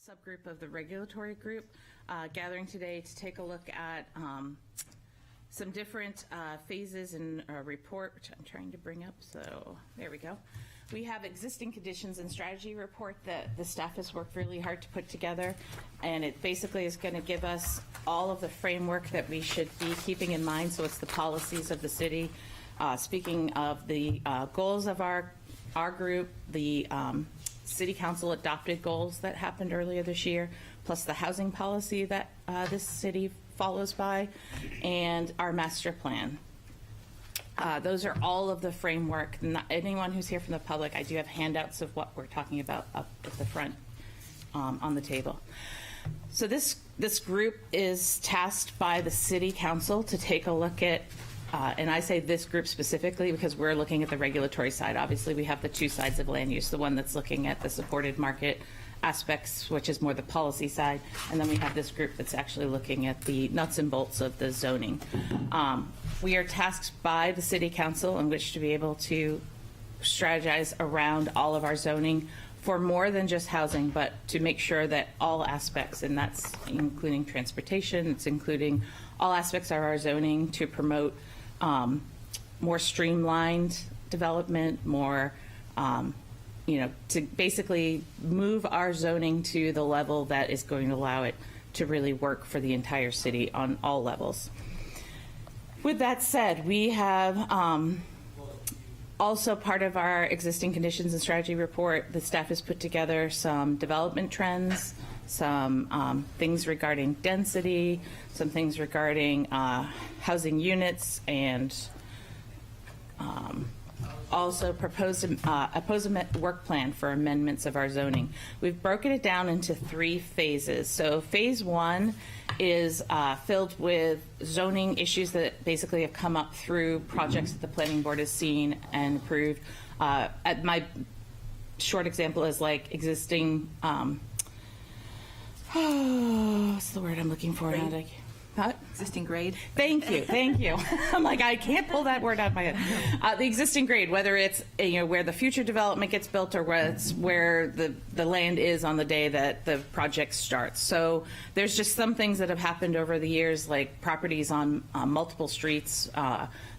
subgroup of the regulatory group, gathering today to take a look at some different phases in a report, which I'm trying to bring up. So there we go. We have existing conditions and strategy report that the staff has worked really hard to put together, and it basically is going to give us all of the framework that we should be keeping in mind. So it's the policies of the city. Speaking of the goals of our group, the City Council adopted goals that happened earlier this year, plus the housing policy that this city follows by, and our master plan. Those are all of the framework. Not anyone who's here from the public, I do have handouts of what we're talking about up at the front on the table. So this group is tasked by the City Council to take a look at, and I say this group specifically because we're looking at the regulatory side. Obviously, we have the two sides of land use, the one that's looking at the supported market aspects, which is more the policy side, and then we have this group that's actually looking at the nuts and bolts of the zoning. We are tasked by the City Council in which to be able to strategize around all of our zoning for more than just housing, but to make sure that all aspects, and that's including transportation, it's including all aspects of our zoning to promote more streamlined development, more to basically move our zoning to the level that is going to allow it to really work for the entire city on all levels. With that said, we have also part of our existing conditions and strategy report, the staff has put together some development trends, some things regarding density, some things regarding housing units, and also proposed a work plan for amendments of our zoning. We've broken it down into 3 phases. So phase 1 is filled with zoning issues that basically have come up through projects that the planning board has seen and approved. My short example is like existing, what's the word I'm looking for? What? Existing grade. Thank you, thank you. I'm like, I can't pull that word out of my head. The existing grade, whether it's where the future development gets built or where the land is on the day that the project starts. So there's just some things that have happened over the years, like properties on multiple streets.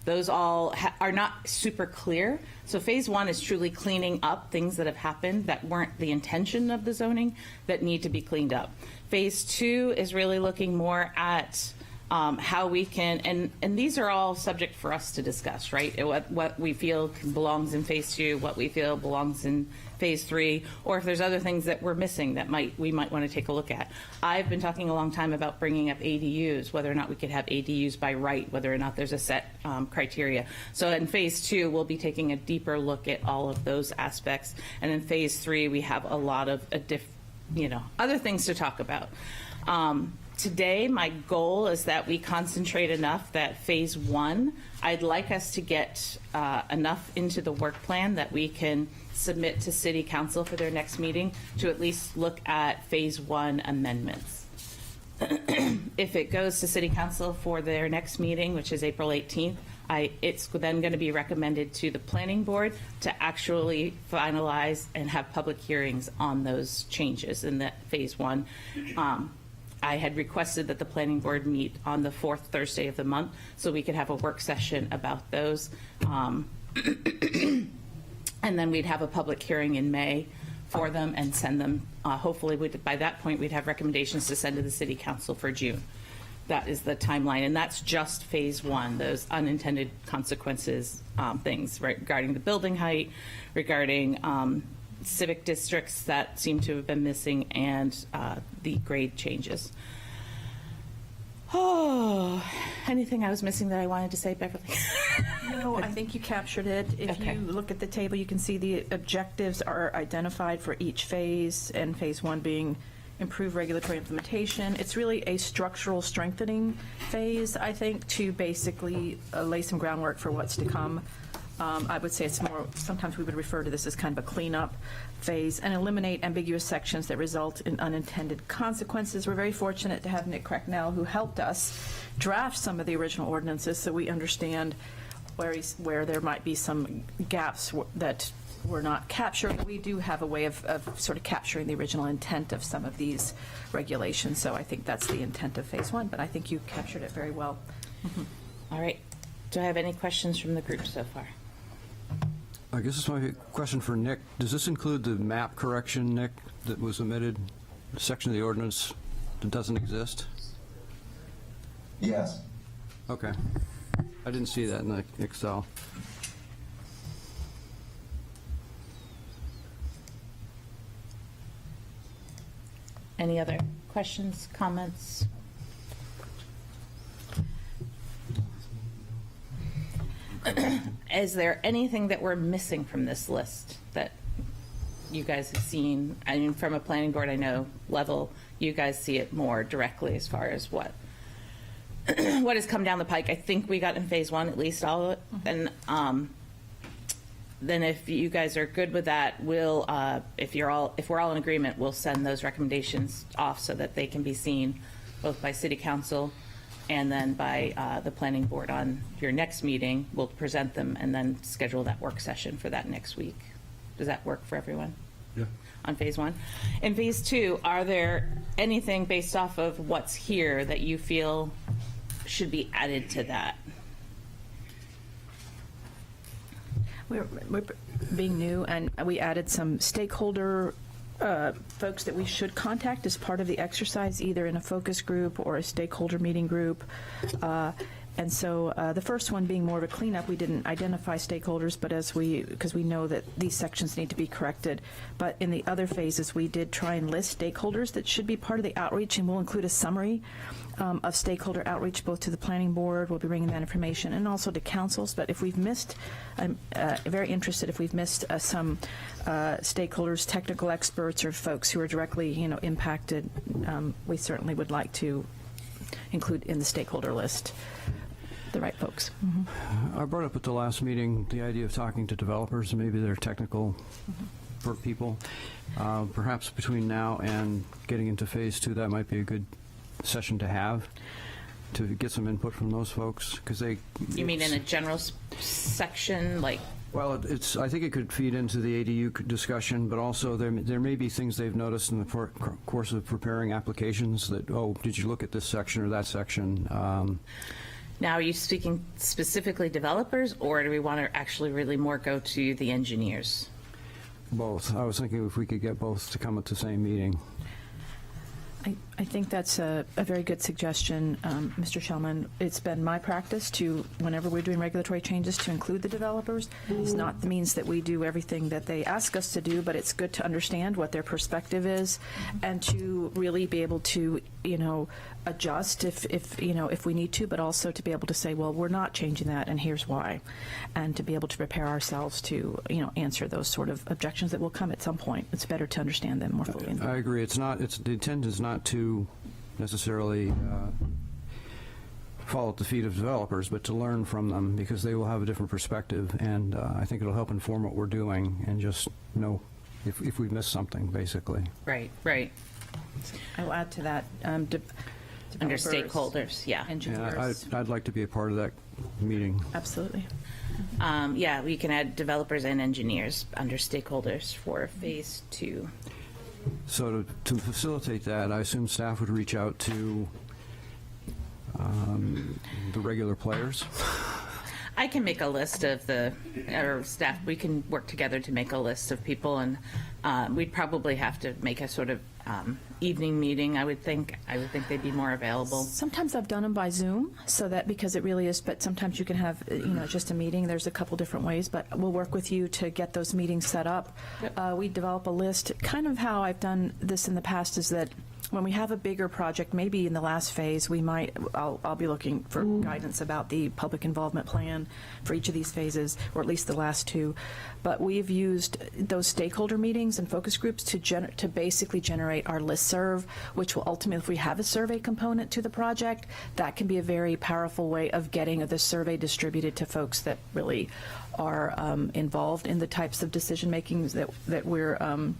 Those all are not super clear. So phase 1 is truly cleaning up things that have happened that weren't the intention of the zoning that need to be cleaned up. Phase 2 is really looking more at how we can, and these are all subject for us to discuss, right? What we feel belongs in phase 2, what we feel belongs in phase 3, or if there's other things that we're missing that we might want to take a look at. I've been talking a long time about bringing up ADUs, whether or not we could have ADUs by right, whether or not there's a set criteria. So in phase 2, we'll be taking a deeper look at all of those aspects. And in phase 3, we have a lot of other things to talk about. Today, my goal is that we concentrate enough that phase 1, I'd like us to get enough into the work plan that we can submit to City Council for their next meeting to at least look at phase 1 amendments. If it goes to City Council for their next meeting, which is April 18th, it's then going to be recommended to the planning board to actually finalize and have public hearings on those changes in that phase 1. I had requested that the planning board meet on the 4th Thursday of the month so we could have a work session about those. And then we'd have a public hearing in May for them and send them. Hopefully, by that point, we'd have recommendations to send to the City Council for June. That is the timeline, and that's just phase 1, those unintended consequences things regarding the building height, regarding civic districts that seem to have been missing, and the grade changes. Oh, anything I was missing that I wanted to say, Beverly? No, I think you captured it. If you look at the table, you can see the objectives are identified for each phase, and phase 1 being improve regulatory implementation. It's really a structural strengthening phase, I think, to basically lay some groundwork for what's to come. I would say it's more, sometimes we would refer to this as kind of a cleanup phase, and eliminate ambiguous sections that result in unintended consequences. We're very fortunate to have Nick Cracknell, who helped us draft some of the original ordinances so we understand where there might be some gaps that were not captured. We do have a way of sort of capturing the original intent of some of these regulations, so I think that's the intent of phase one, but I think you captured it very well. All right. Do I have any questions from the group so far? I guess this might be a question for Nick. Does this include the map correction, Nick, that was omitted, the section of the ordinance that doesn't exist? Yes. Okay. I didn't see that in the Excel. Any other questions, comments? Is there anything that we're missing from this list that you guys have seen? I mean, from a planning board, I know level, you guys see it more directly as far as what what has come down the pike. I think we got in phase one at least all of it. And then if you guys are good with that, we'll if we're all in agreement, we'll send those recommendations off so that they can be seen both by City Council and then by the planning board on your next meeting. We'll present them and then schedule that work session for that next week. Does that work for everyone? Yeah. On phase one. In phase two, are there anything based off of what's here that you feel should be added to that? We're being new, and we added some stakeholder folks that we should contact as part of the exercise, either in a focus group or a stakeholder meeting group. And so the first one being more of a cleanup, we didn't identify stakeholders, but because we know that these sections need to be corrected. But in the other phases, we did try and list stakeholders that should be part of the outreach, and we'll include a summary of stakeholder outreach both to the planning board, we'll be bringing that information, and also to councils. But if we've missed, I'm very interested if we've missed some stakeholders, technical experts, or folks who are directly, impacted, we certainly would like to include in the stakeholder list the right folks. I brought up at the last meeting the idea of talking to developers, maybe they're technical people. Perhaps between now and getting into phase two, that might be a good session to have, to get some input from those folks, because they... You mean in a general section, like? Well, I think it could feed into the ADU discussion, but also there may be things they've noticed in the course of preparing applications that, oh, did you look at this section or that section? Now, are you speaking specifically developers, or do we want to actually really more go to the engineers? Both. I was thinking if we could get both to come at the same meeting. I think that's a very good suggestion, Mr. Shellman. It's been my practice to, whenever we're doing regulatory changes, to include the developers. It's not the means that we do everything that they ask us to do, but it's good to understand what their perspective is and to really be able to, adjust if we need to, but also to be able to say, well, we're not changing that, and here's why, and to be able to prepare ourselves to, answer those sort of objections that will come at some point. It's better to understand them more fully. I agree. The intent is not to necessarily fall at the feet of developers, but to learn from them, because they will have a different perspective, and I think it'll help inform what we're doing, and just know if we missed something, basically. Right. I will add to that. Under stakeholders, yeah. Engineers. Yeah, I'd like to be a part of that meeting. Absolutely. Yeah, we can add developers and engineers under stakeholders for phase two. So to facilitate that, I assume staff would reach out to the regular players. I can make a list of our staff. We can work together to make a list of people, and we'd probably have to make a sort of evening meeting. I would think they'd be more available. Sometimes I've done them by Zoom, so that because it really is. But sometimes you can have just a meeting. There's a couple different ways, but we'll work with you to get those meetings set up. Yep. We develop a list. Kind of how I've done this in the past is that when we have a bigger project, maybe in the last phase, I'll be looking for guidance about the public involvement plan for each of these phases, or at least the last two. But we've used those stakeholder meetings and focus groups to basically generate our listserv, which will ultimately, if we have a survey component to the project, that can be a very powerful way of getting the survey distributed to folks that really are involved in the types of decision makings that we're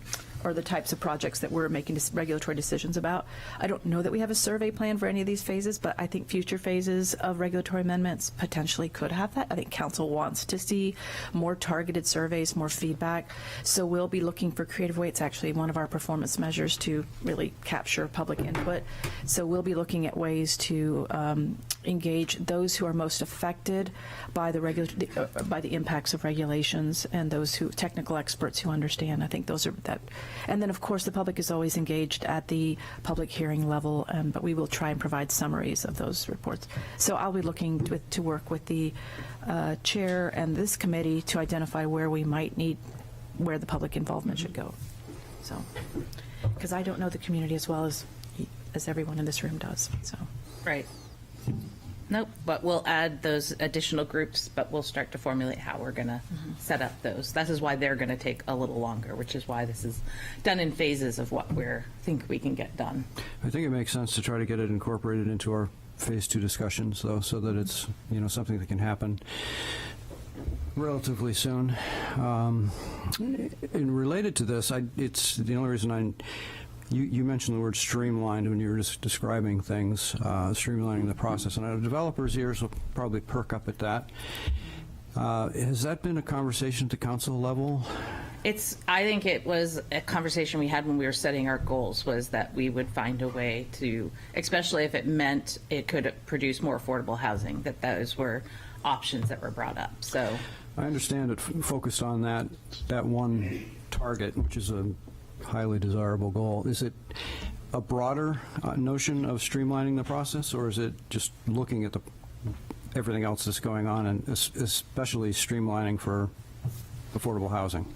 or the types of projects that we're making regulatory decisions about. I don't know that we have a survey plan for any of these phases, but I think future phases of regulatory amendments potentially could have that. I think council wants to see more targeted surveys, more feedback. So we'll be looking for creative ways. It's actually one of our performance measures to really capture public input. So we'll be looking at ways to engage those who are most affected by the impacts of regulations, and those who technical experts who understand. I think those are that. And then, of course, the public is always engaged at the public hearing level, but we will try and provide summaries of those reports. So I'll be looking to work with the chair and this committee to identify where we might need, where the public involvement should go. So, because I don't know the community as well as everyone in this room does. So. Right. Nope, but we'll add those additional groups, but we'll start to formulate how we're going to set up those. This is why they're going to take a little longer, which is why this is done in phases of what we think we can get done. I think it makes sense to try to get it incorporated into our Phase 2 discussions, though, so that it's, something that can happen relatively soon. And related to this, it's the only reason you mentioned the word streamlined when you were just describing things, streamlining the process. And our developers' ears will probably perk up at that. Has that been a conversation at the council level? I think it was a conversation we had when we were setting our goals, was that we would find a way to, especially if it meant it could produce more affordable housing, that those were options that were brought up. So I understand it focused on that one target, which is a highly desirable goal. Is it a broader notion of streamlining the process, or is it just looking at everything else that's going on, and especially streamlining for affordable housing?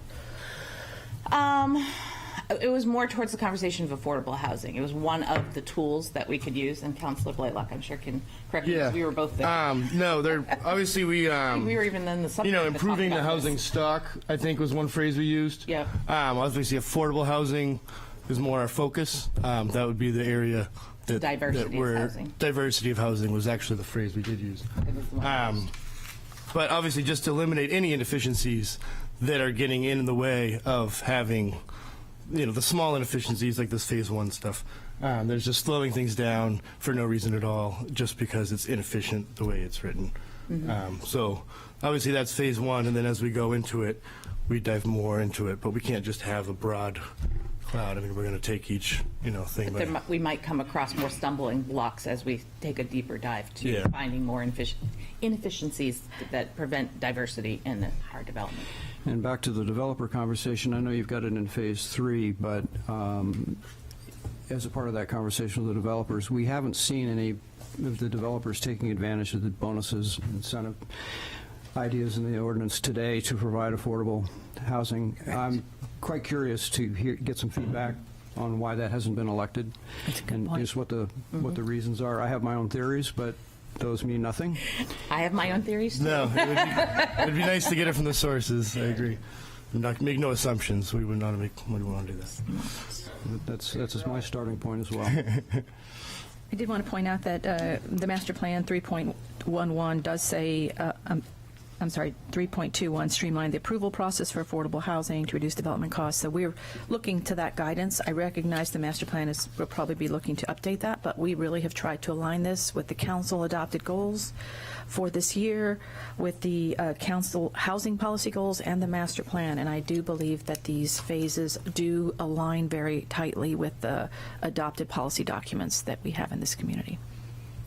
It was more towards the conversation of affordable housing. It was one of the tools that we could use, and Councilor Blaylock, I'm sure, can correct me, because we were both there. No, they're obviously we were even in the subject improving the housing stock, I think, was one phrase we used. Yeah. Obviously, affordable housing is more our focus. That would be the area that Diversity of housing. Diversity of housing was actually the phrase we did use. But obviously, just to eliminate any inefficiencies that are getting in the way of having, the small inefficiencies like this Phase 1 stuff. There's just slowing things down for no reason at all, just because it's inefficient the way it's written. So obviously that's Phase 1, and then as we go into it, we dive more into it. But we can't just have a broad cloud. I mean, we're going to take each, thing. We might come across more stumbling blocks as we take a deeper dive to finding more inefficiencies that prevent diversity in our development. And back to the developer conversation, I know you've got it in Phase 3, but as a part of that conversation with the developers, we haven't seen any of the developers taking advantage of the bonuses and incentive ideas in the ordinance today to provide affordable housing. I'm quite curious to get some feedback on why that hasn't been elected, and just what the reasons are. I have my own theories, but those mean nothing. I have my own theories, too. No, it'd be nice to get it from the sources. I agree. Make no assumptions. We would not want to do that. That's my starting point as well. I did want to point out that the master plan 3.11 does say, 3.21, streamline the approval process for affordable housing to reduce development costs. So we're looking to that guidance. I recognize the master plan will probably be looking to update that, but we really have tried to align this with the council adopted goals for this year, with the council housing policy goals and the master plan. And I do believe that these phases do align very tightly with the adopted policy documents that we have in this community.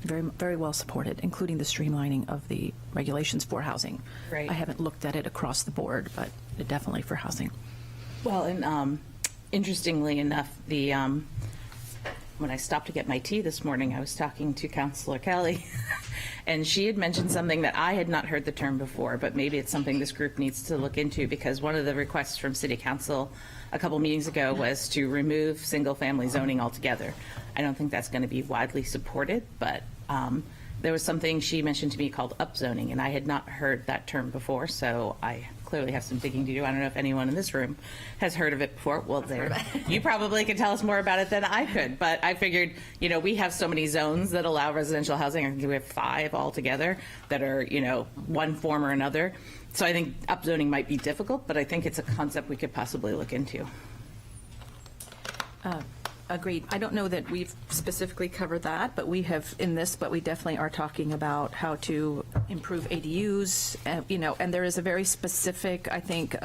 Very, very well supported, including the streamlining of the regulations for housing. Right. I haven't looked at it across the board, but definitely for housing. Well, and interestingly enough, when I stopped to get my tea this morning, I was talking to Councilor Kelly, and she had mentioned something that I had not heard the term before, but maybe it's something this group needs to look into, because one of the requests from City Council a couple meetings ago was to remove single-family zoning altogether. I don't think that's going to be widely supported, but there was something she mentioned to me called upzoning, and I had not heard that term before, so I clearly have some digging to do. I don't know if anyone in this room has heard of it before. Well, you probably could tell us more about it than I could, but I figured, we have so many zones that allow residential housing. I think we have 5 altogether that are, one form or another. So I think upzoning might be difficult, but I think it's a concept we could possibly look into. Agreed. I don't know that we've specifically covered that, but we have in this, but we definitely are talking about how to improve ADUs, and there is a very specific, I think,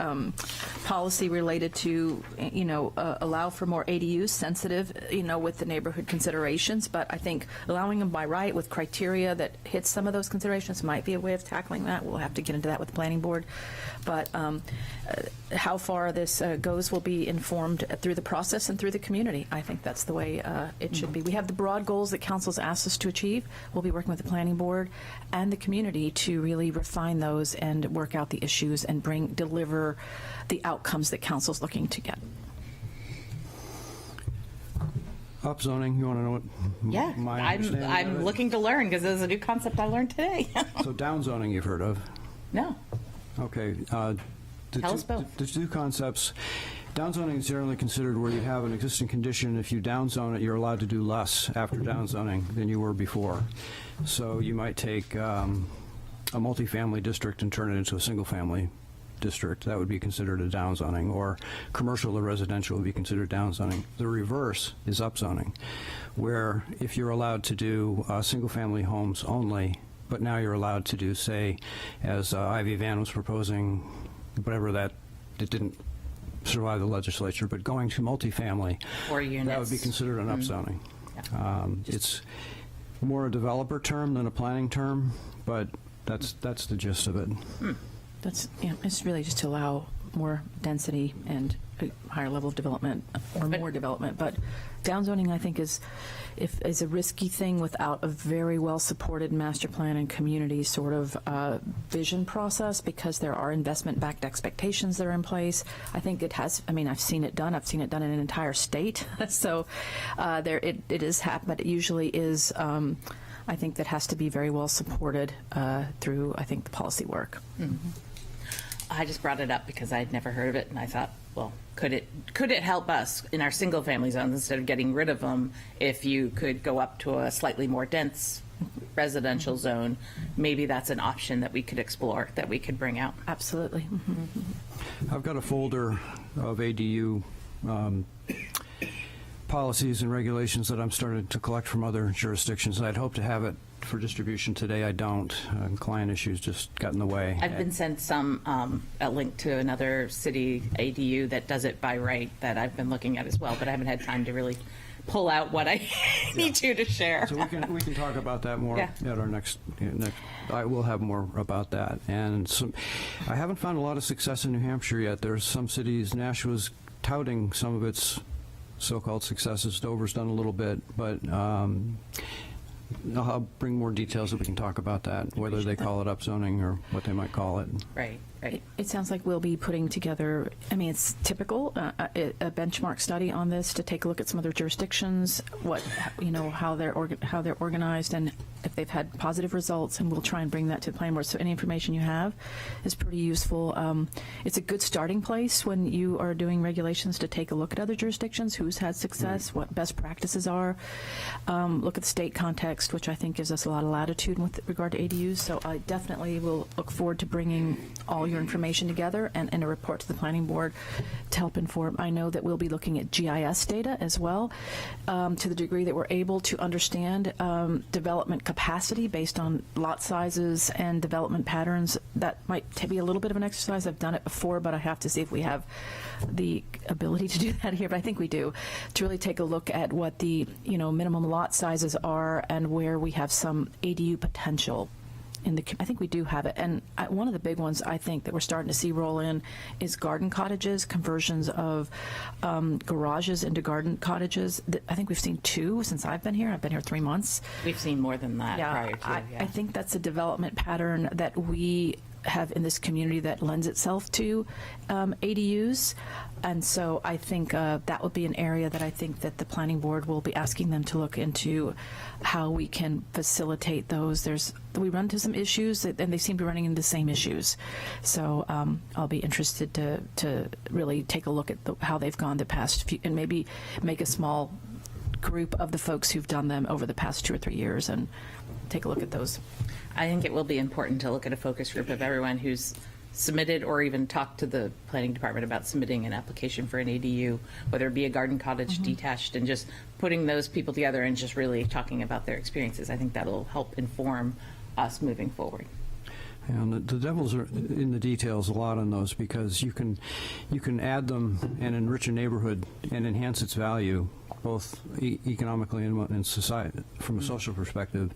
policy related to, allow for more ADUs sensitive, with the neighborhood considerations, but I think allowing them by right with criteria that hits some of those considerations might be a way of tackling that. We'll have to get into that with the planning board. But how far this goes will be informed through the process and through the community. I think that's the way it should be. We have the broad goals that council's asked us to achieve. We'll be working with the planning board and the community to really refine those and work out the issues and deliver the outcomes that council's looking to get. Upzoning, you want to know what Yeah, my I'm understanding of it? looking to learn because this is a new concept I learned today. So downzoning you've heard of. No. Okay. Tell us both. The two concepts. Downzoning is generally considered where you have an existing condition. If you downzone it, you're allowed to do less after downzoning than you were before. So you might take a multifamily district and turn it into a single-family district. That would be considered a downzoning. Or commercial to residential would be considered downzoning. The reverse is upzoning, where if you're allowed to do single-family homes only, but now you're allowed to do, say, as Ivy Van was proposing, whatever that, it didn't survive the legislature, but going to multifamily, 4 units. that would be considered an upzoning. It's more a developer term than a planning term, but that's the gist of it. It's really just to allow more density and a higher level of development or more development. But downzoning, I think, is a risky thing without a very well supported master plan and community sort of vision process, because there are investment backed expectations that are in place. I think it has. I mean, I've seen it done. I've seen it done in an entire state. So it is happening, but it usually is. I think that has to be very well supported through, I think, the policy work. Mm-hmm. I just brought it up because I had never heard of it, and I thought, well, could it help us in our single family zones instead of getting rid of them? If you could go up to a slightly more dense residential zone, maybe that's an option that we could explore, that we could bring out. Absolutely. Mm-hmm. I've got a folder of ADU policies and regulations that I'm starting to collect from other jurisdictions, and I'd hope to have it for distribution today. I don't. Client issues just got in the way. I've been sent a link to another city ADU that does it by right that I've been looking at as well, but I haven't had time to really pull out what I need to share. So we can talk about that more Yeah. at our next. I will have more about that. And I haven't found a lot of success in New Hampshire yet. There's some cities. Nashua's touting some of its so-called successes. Dover's done a little bit, but I'll bring more details that we can talk about that, whether they call it upzoning or what they might call it. Right. It sounds like we'll be putting together, I mean, it's typical, a benchmark study on this to take a look at some other jurisdictions, how they're organized and if they've had positive results, and we'll try and bring that to the planning board. So any information you have is pretty useful. It's a good starting place when you are doing regulations to take a look at other jurisdictions, who's had success, what best practices are. Look at the state context, which I think gives us a lot of latitude with regard to ADUs. So I definitely will look forward to bringing all your information together and a report to the planning board to help inform. I know that we'll be looking at GIS data as well, to the degree that we're able to understand development capacity based on lot sizes and development patterns. That might be a little bit of an exercise. I've done it before, but I have to see if we have the ability to do that here, but I think we do, to really take a look at what the minimum lot sizes are and where we have some ADU potential. I think we do have it. And one of the big ones I think that we're starting to see roll in is garden cottages, conversions of garages into garden cottages. I think we've seen 2 since I've been here. I've been here 3 months. We've seen more than that prior to. I think that's a development pattern that we have in this community that lends itself to ADUs. And so I think that would be an area that I think that the planning board will be asking them to look into how we can facilitate those. We run into some issues, and they seem to be running into the same issues. So I'll be interested to really take a look at how they've gone the past few, and maybe make a small group of the folks who've done them over the past 2 or 3 years and take a look at those. I think it will be important to look at a focus group of everyone who's submitted or even talked to the planning department about submitting an application for an ADU, whether it be a garden cottage detached, and just putting those people together and just really talking about their experiences. I think that'll help inform us moving forward. And the devils are in the details a lot on those, because you can add them and enrich a neighborhood and enhance its value, both economically and society, from a social perspective.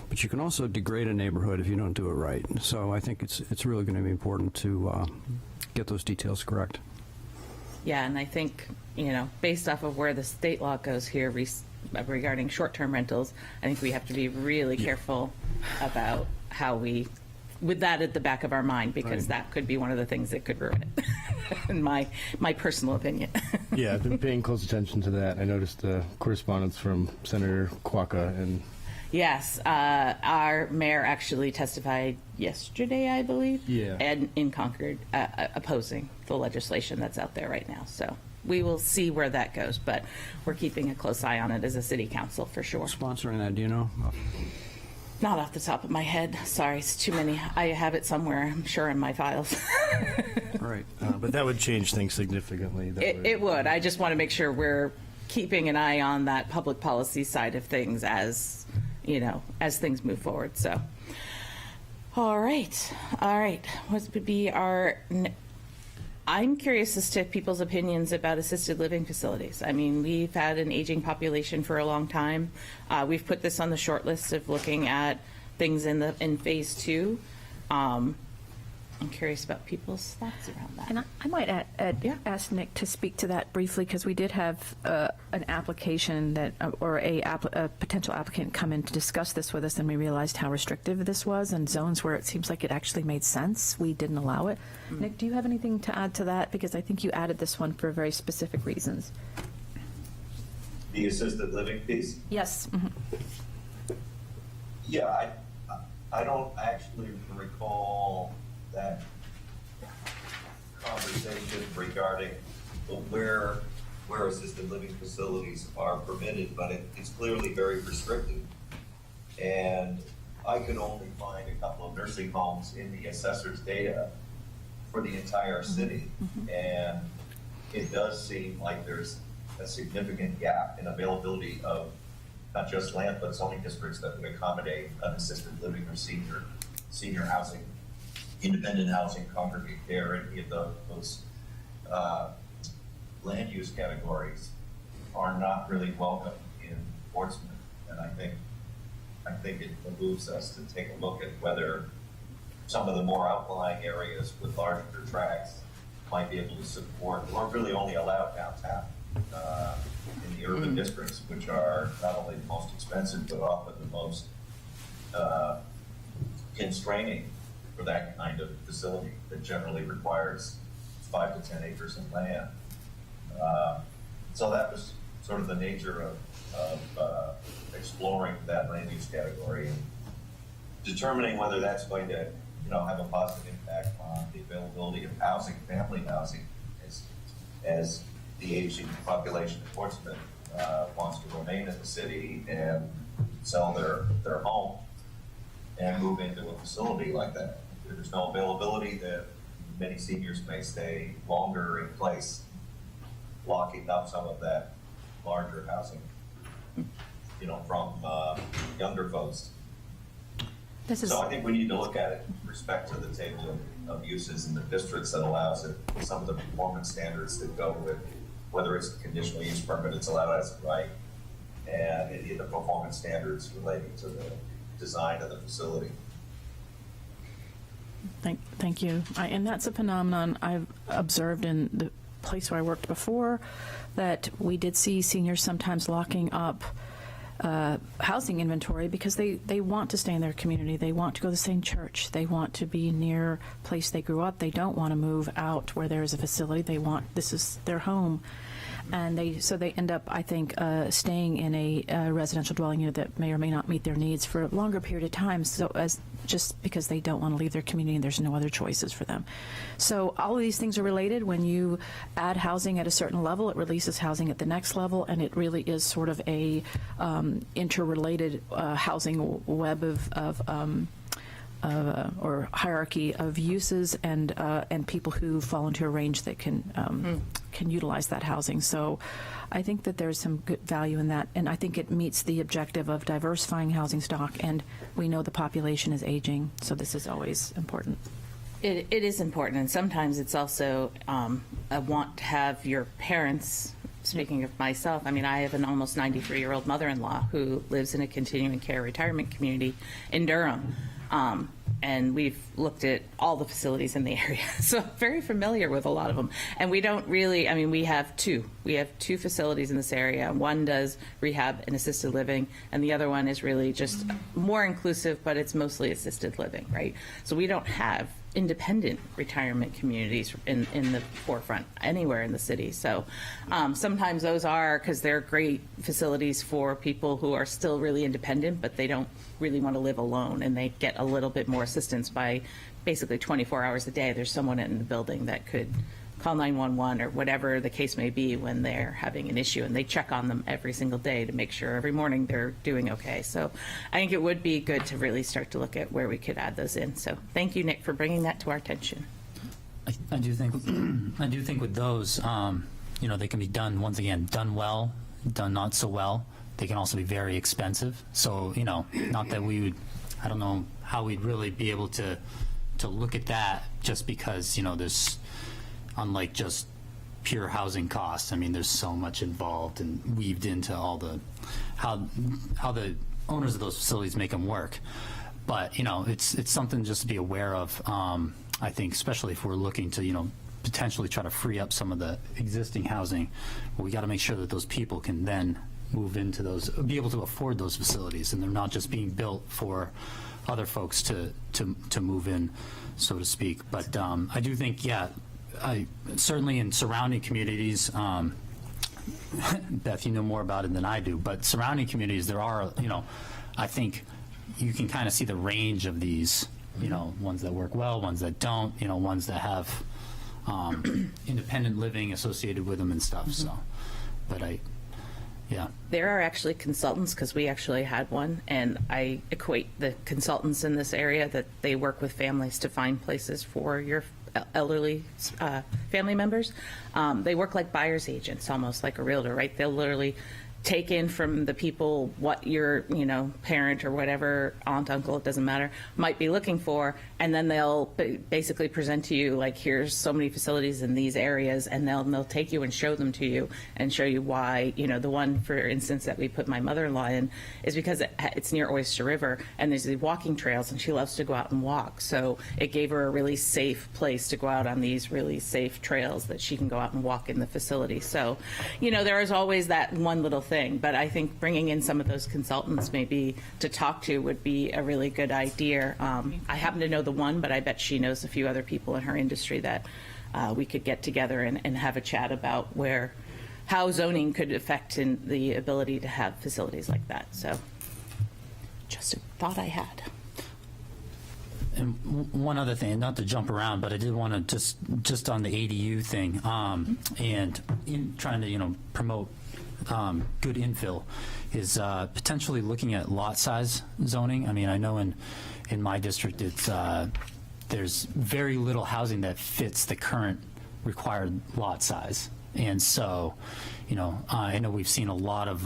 But you can also degrade a neighborhood if you don't do it right. So I think it's really going to be important to get those details correct. Yeah, and I think, based off of where the state law goes here regarding short-term rentals, I think we have to be really careful about how we, with that at the back of our mind, because that could be one of the things that could ruin it, in my personal opinion. Yeah, I've been paying close attention to that. I noticed correspondence from Senator Quokka and. Yes, our mayor actually testified yesterday, I believe. Yeah. And in Concord, opposing the legislation that's out there right now. So we will see where that goes, but we're keeping a close eye on it as a city council for sure. Sponsoring that, do you know? Not off the top of my head. Sorry, it's too many. I have it somewhere, I'm sure, in my files. Right. But that would change things significantly. It would. I just want to make sure we're keeping an eye on that public policy side of things as things move forward. So, all right. What would be I'm curious as to people's opinions about assisted living facilities. I mean, we've had an aging population for a long time. We've put this on the short list of looking at things in phase 2. I'm curious about people's thoughts around that. And I might ask Nick to speak to that briefly, because we did have an application that, or a potential applicant come in to discuss this with us, and we realized how restrictive this was, and zones where it seems like it actually made sense, we didn't allow it. Nick, do you have anything to add to that? Because I think you added this one for very specific reasons. The assisted living piece? Yes. Yeah, I don't actually recall that conversation regarding where assisted living facilities are permitted, but it's clearly very restricted. And I could only find a couple of nursing homes in the assessor's data for the entire city. And it does seem like there's a significant gap in availability of not just land, but zoning districts that would accommodate an assisted living or senior housing, independent housing, congregate care, any of those land use categories are not really welcome in Portsmouth. And I think it behooves us to take a look at whether some of the more outlying areas with larger tracts might be able to support, or really only allow downtown in the urban districts, which are not only the most expensive, but often the most constraining for that kind of facility that generally requires 5 to 10 acres of land. So that was sort of the nature of exploring that land use category and determining whether that's going to, have a positive impact on the availability of housing, family housing, as the aging population of Portsmouth wants to remain in the city and sell their home and move into a facility like that. If there's no availability, that many seniors may stay longer in place, locking up some of that larger housing, from younger folks. So I think we need to look at it with respect to the table of uses in the districts that allows it, some of the performance standards that go with whether it's a conditional use permit, it's allowed as a right, and any of the performance standards relating to the design of the facility. Thank you. And that's a phenomenon I've observed in the place where I worked before, that we did see seniors sometimes locking up housing inventory because they want to stay in their community. They want to go to the same church. They want to be near a place they grew up. They don't want to move out where there is a facility. This is their home. And they end up, I think, staying in a residential dwelling unit that may or may not meet their needs for a longer period of time, just because they don't want to leave their community and there's no other choices for them. So all of these things are related. When you add housing at a certain level, it releases housing at the next level, and it really is sort of a interrelated housing web or hierarchy of uses and people who fall into a range that can utilize that housing. So I think that there's some good value in that, and I think it meets the objective of diversifying housing stock, and we know the population is aging, so this is always important. It is important, and sometimes it's also a want to have your parents. Speaking of myself, I mean, I have an almost 93-year-old mother-in-law who lives in a continuing care retirement community in Durham. And we've looked at all the facilities in the area, so I'm very familiar with a lot of them. And we don't really, I mean, we have two facilities in this area. One does rehab and assisted living, and the other one is really just more inclusive, but it's mostly assisted living, right? So we don't have independent retirement communities in the forefront anywhere in the city. So sometimes those are, because they're great facilities for people who are still really independent, but they don't really want to live alone, and they get a little bit more assistance by basically 24 hours a day. There's someone in the building that could call 911 or whatever the case may be when they're having an issue, and they check on them every single day to make sure every morning they're doing okay. So I think it would be good to really start to look at where we could add those in. So thank you, Nick, for bringing that to our attention. I do think with those, they can be done, once again, done well, done not so well. They can also be very expensive. So, not that we would, I don't know how we'd really be able to look at that, just because, there's, unlike just pure housing costs, I mean, there's so much involved and weaved into all the, how the owners of those facilities make them work. But, it's something just to be aware of, I think, especially if we're looking to, potentially try to free up some of the existing housing. Well, we got to make sure that those people can then move into those, be able to afford those facilities, and they're not just being built for other folks to move in, so to speak. But I do think, I certainly in surrounding communities, Beth, you know more about it than I do, but surrounding communities, there are, I think you can kind of see the range of these, ones that work well, ones that don't, ones that have independent living associated with them and stuff. So, but there are actually consultants, because we actually had one, and I equate the consultants in this area that they work with families to find places for your elderly family members. They work like buyer's agents, almost like a realtor, right? They'll literally take in from the people what your parent or whatever, aunt, uncle, it doesn't matter, might be looking for, and then they'll basically present to you, like, here's so many facilities in these areas, and they'll take you and show them to you and show you why. The one, for instance, that we put my mother-in-law in is because it's near Oyster River, and there's these walking trails, and she loves to go out and walk. So it gave her a really safe place to go out on these really safe trails that she can go out and walk in the facility. So, there is always that one little thing, but I think bringing in some of those consultants maybe to talk to would be a really good idea. I happen to know the one, but I bet she knows a few other people in her industry that we could get together and have a chat about how zoning could affect in the ability to have facilities like that. So just a thought I had. And one other thing, not to jump around, but I did want to just on the ADU thing, and in trying to promote good infill, is potentially looking at lot size zoning. I mean, I know in my district, it's there's very little housing that fits the current required lot size, and so I know we've seen a lot of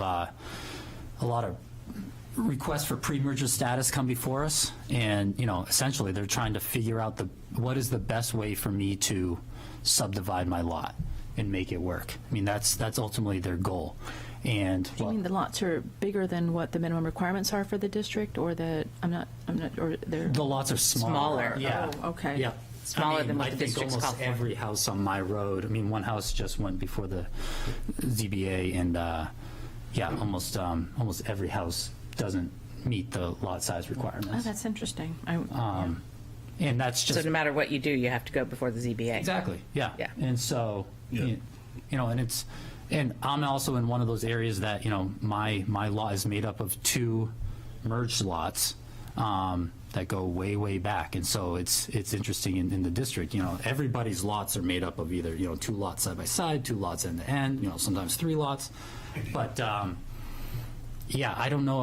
requests for pre-merger status come before us, and essentially they're trying to figure out what is the best way for me to subdivide my lot and make it work. I mean, that's ultimately their goal. And Do you mean the lots are bigger than what the minimum requirements are for the district, or the or they're the lots are smaller. Yeah. Oh, okay. Yeah. Smaller than what the I think district's almost called for. every house on my road. I mean, one house just went before the ZBA, and almost every house doesn't meet the lot size requirements. Oh, that's interesting. And that's just So no matter what you do, you have to go before the ZBA. exactly. Yeah. Yeah. And so and I'm also in one of those areas that my lot is made up of two merged lots that go way back, and so it's interesting in the district. Everybody's lots are made up of either two lots side by side, two lots end to end, sometimes three lots, but I don't know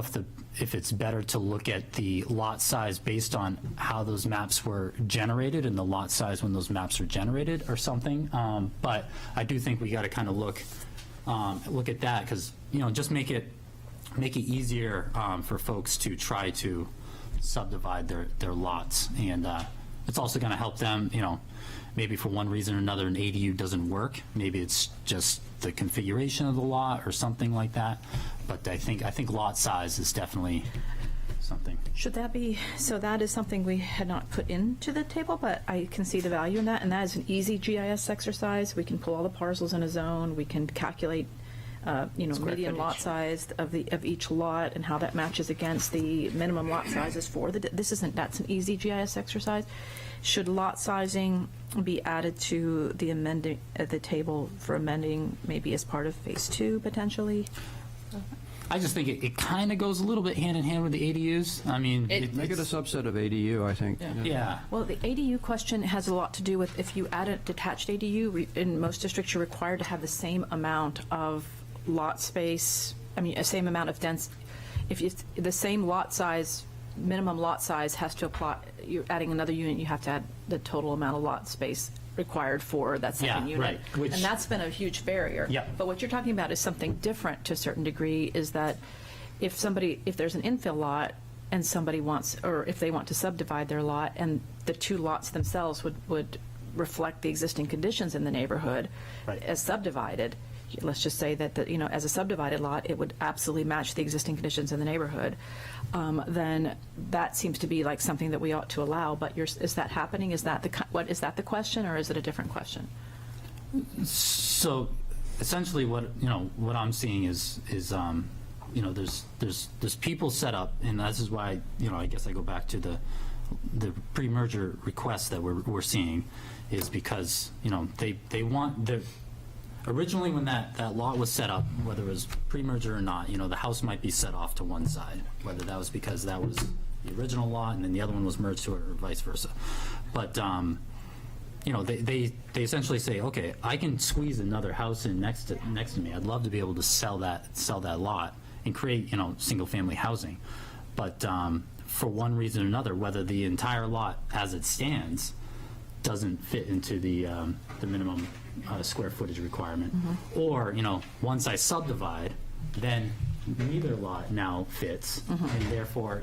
if it's better to look at the lot size based on how those maps were generated and the lot size when those maps were generated or something. But I do think we got to kind of look at that, because, just make it easier for folks to try to subdivide their lots. And it's also going to help them, maybe for one reason or another an ADU doesn't work. Maybe it's just the configuration of the lot or something like that. But I think lot size is definitely something. Should that be, so that is something we had not put into the table, but I can see the value in that, and that is an easy GIS exercise. We can pull all the parcels in a zone, we can calculate, median lot size of each lot and how that matches against the minimum lot sizes for that's an easy GIS exercise. Should lot sizing be added to the table for amending, maybe as part of phase 2 potentially? I just think it kind of goes a little bit hand in hand with the ADUs. I mean, Make it a subset of ADU, I think. yeah. Well, the ADU question has a lot to do with if you add a detached ADU, in most districts you're required to have the same amount of lot space, a same amount of the same lot size, minimum lot size has to apply. You're adding another unit, you have to add the total amount of lot space required for that second Yeah, unit. right, And that's been a huge barrier. Yeah. But what you're talking about is something different to a certain degree, is that if there's an infill lot and somebody wants, or if they want to subdivide their lot and the two lots themselves would reflect the existing conditions in the neighborhood Right. as subdivided, let's just say that, as a subdivided lot, it would absolutely match the existing conditions in the neighborhood, then that seems to be like something that we ought to allow. But is that happening? Is that the question, or is it a different question? So essentially what I'm seeing is there's people set up, and this is why, I guess I go back to the pre-merger requests that we're seeing, is because, they want originally when that lot was set up, whether it was pre-merger or not, the house might be set off to one side, whether that was because that was the original lot and then the other one was merged to it, or vice versa. But they essentially say, okay, I can squeeze another house in next to me. I'd love to be able to sell that lot and create single family housing. But for one reason or another, whether the entire lot as it stands doesn't fit into the minimum square footage requirement, or once I subdivide, then neither lot now fits, and therefore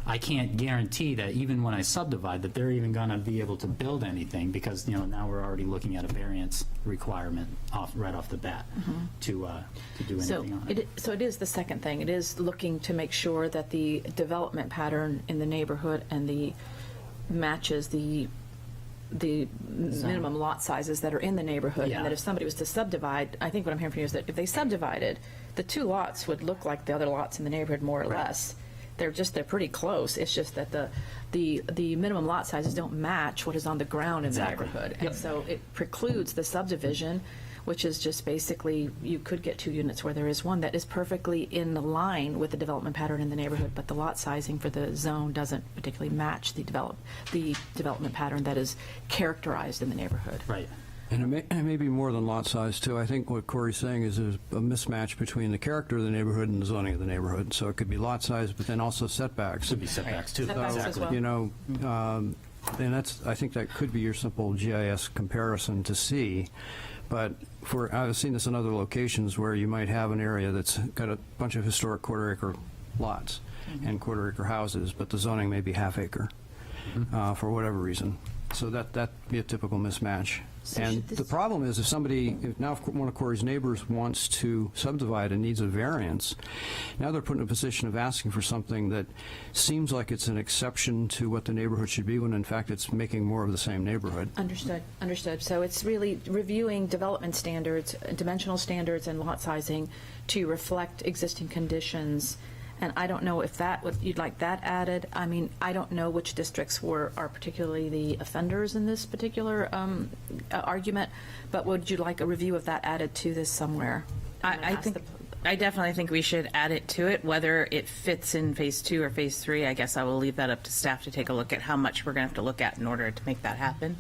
I can't guarantee that even when I subdivide that they're even going to be able to build anything, because now we're already looking at a variance requirement right off the bat to do anything on it. So it is the second thing. It is looking to make sure that the development pattern in the neighborhood and matches the minimum lot sizes that are in the neighborhood, Yeah. and that if somebody was to subdivide, I think what I'm hearing from you is that if they subdivided, the two lots would look like the other lots in the neighborhood more or less. They're pretty close. It's just that the minimum lot sizes don't match what is on the ground in Exactly. the neighborhood. Yep. And so it precludes the subdivision, which is just basically, you could get two units where there is one that is perfectly in line with the development pattern in the neighborhood, but the lot sizing for the zone doesn't particularly match the development pattern that is characterized in the neighborhood. Right. And it may be more than lot size, too. I think what Corey's saying is there's a mismatch between the character of the neighborhood and the zoning of the neighborhood. So it could be lot size, but then also setbacks. Could be setbacks too. Setbacks as Exactly. well. And I think that could be your simple GIS comparison to see. But I've seen this in other locations where you might have an area that's got a bunch of historic quarter-acre lots and quarter-acre houses, but the zoning may be half-acre for whatever reason. So that'd be a typical mismatch. So And should this- the problem is if one of Corey's neighbors wants to subdivide and needs a variance, now they're put in a position of asking for something that seems like it's an exception to what the neighborhood should be, when in fact it's making more of the same neighborhood. Understood. So it's really reviewing development standards, dimensional standards, and lot sizing to reflect existing conditions. And I don't know if you'd like that added. I mean, I don't know which districts are particularly the offenders in this particular argument, but would you like a review of that added to this somewhere? I definitely think we should add it to it. Whether it fits in phase 2 or phase 3, I guess I will leave that up to staff to take a look at how much we're going to have to look at in order to make that happen.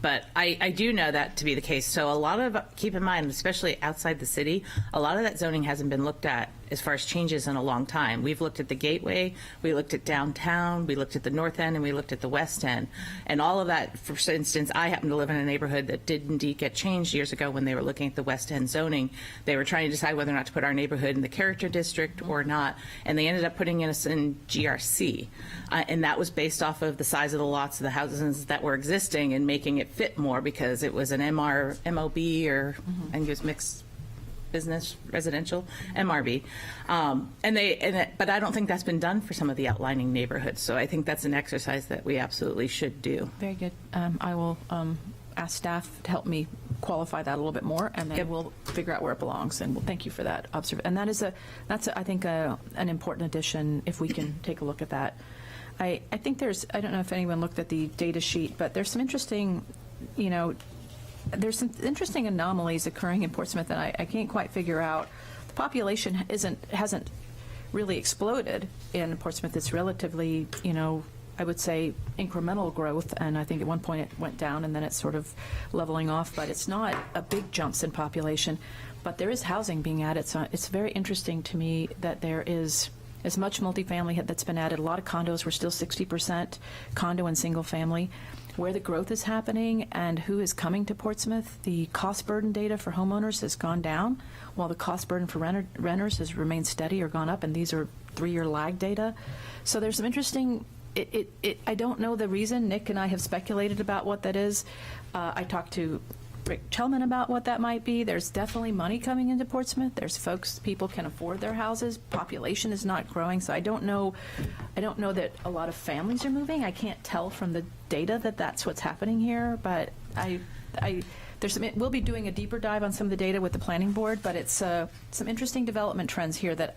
But I do know that to be the case. So keep in mind, especially outside the city, a lot of that zoning hasn't been looked at as far as changes in a long time. We've looked at the Gateway, we looked at downtown, we looked at the North End, and we looked at the West End. And all of that, for instance, I happen to live in a neighborhood that did indeed get changed years ago when they were looking at the West End zoning. They were trying to decide whether or not to put our neighborhood in the character district or not, and they ended up putting us in GRC. And that was based off of the size of the lots of the houses that were existing and making it fit more because it was an MOB, or I think it was mixed business residential, MRB. But I don't think that's been done for some of the outlining neighborhoods. So I think that's an exercise that we absolutely should do. Very good. I will ask staff to help me qualify that a little bit more, and then Yep. we'll figure out where it belongs. And thank you for that observation. And that's I think an important addition if we can take a look at that. I think I don't know if anyone looked at the data sheet, but there's some interesting, there's some interesting anomalies occurring in Portsmouth that I can't quite figure out. The population hasn't really exploded in Portsmouth. It's relatively, I would say incremental growth, and I think at one point it went down and then it's sort of leveling off, but it's not a big jumps in population. But there is housing being added, so it's very interesting to me that there is as much multifamily that's been added. A lot of condos, we're still 60% condo and single family. Where the growth is happening and who is coming to Portsmouth, the cost burden data for homeowners has gone down, while the cost burden for renters has remained steady or gone up, and these are 3-year lag data. So there's some interesting, I don't know the reason. Nick and I have speculated about what that is. I talked to Rick Chelman about what that might be. There's definitely money coming into Portsmouth. There's people can afford their houses. Population is not growing, so I don't know that a lot of families are moving. I can't tell from the data that that's what's happening here, but we'll be doing a deeper dive on some of the data with the planning board, but it's some interesting development trends here that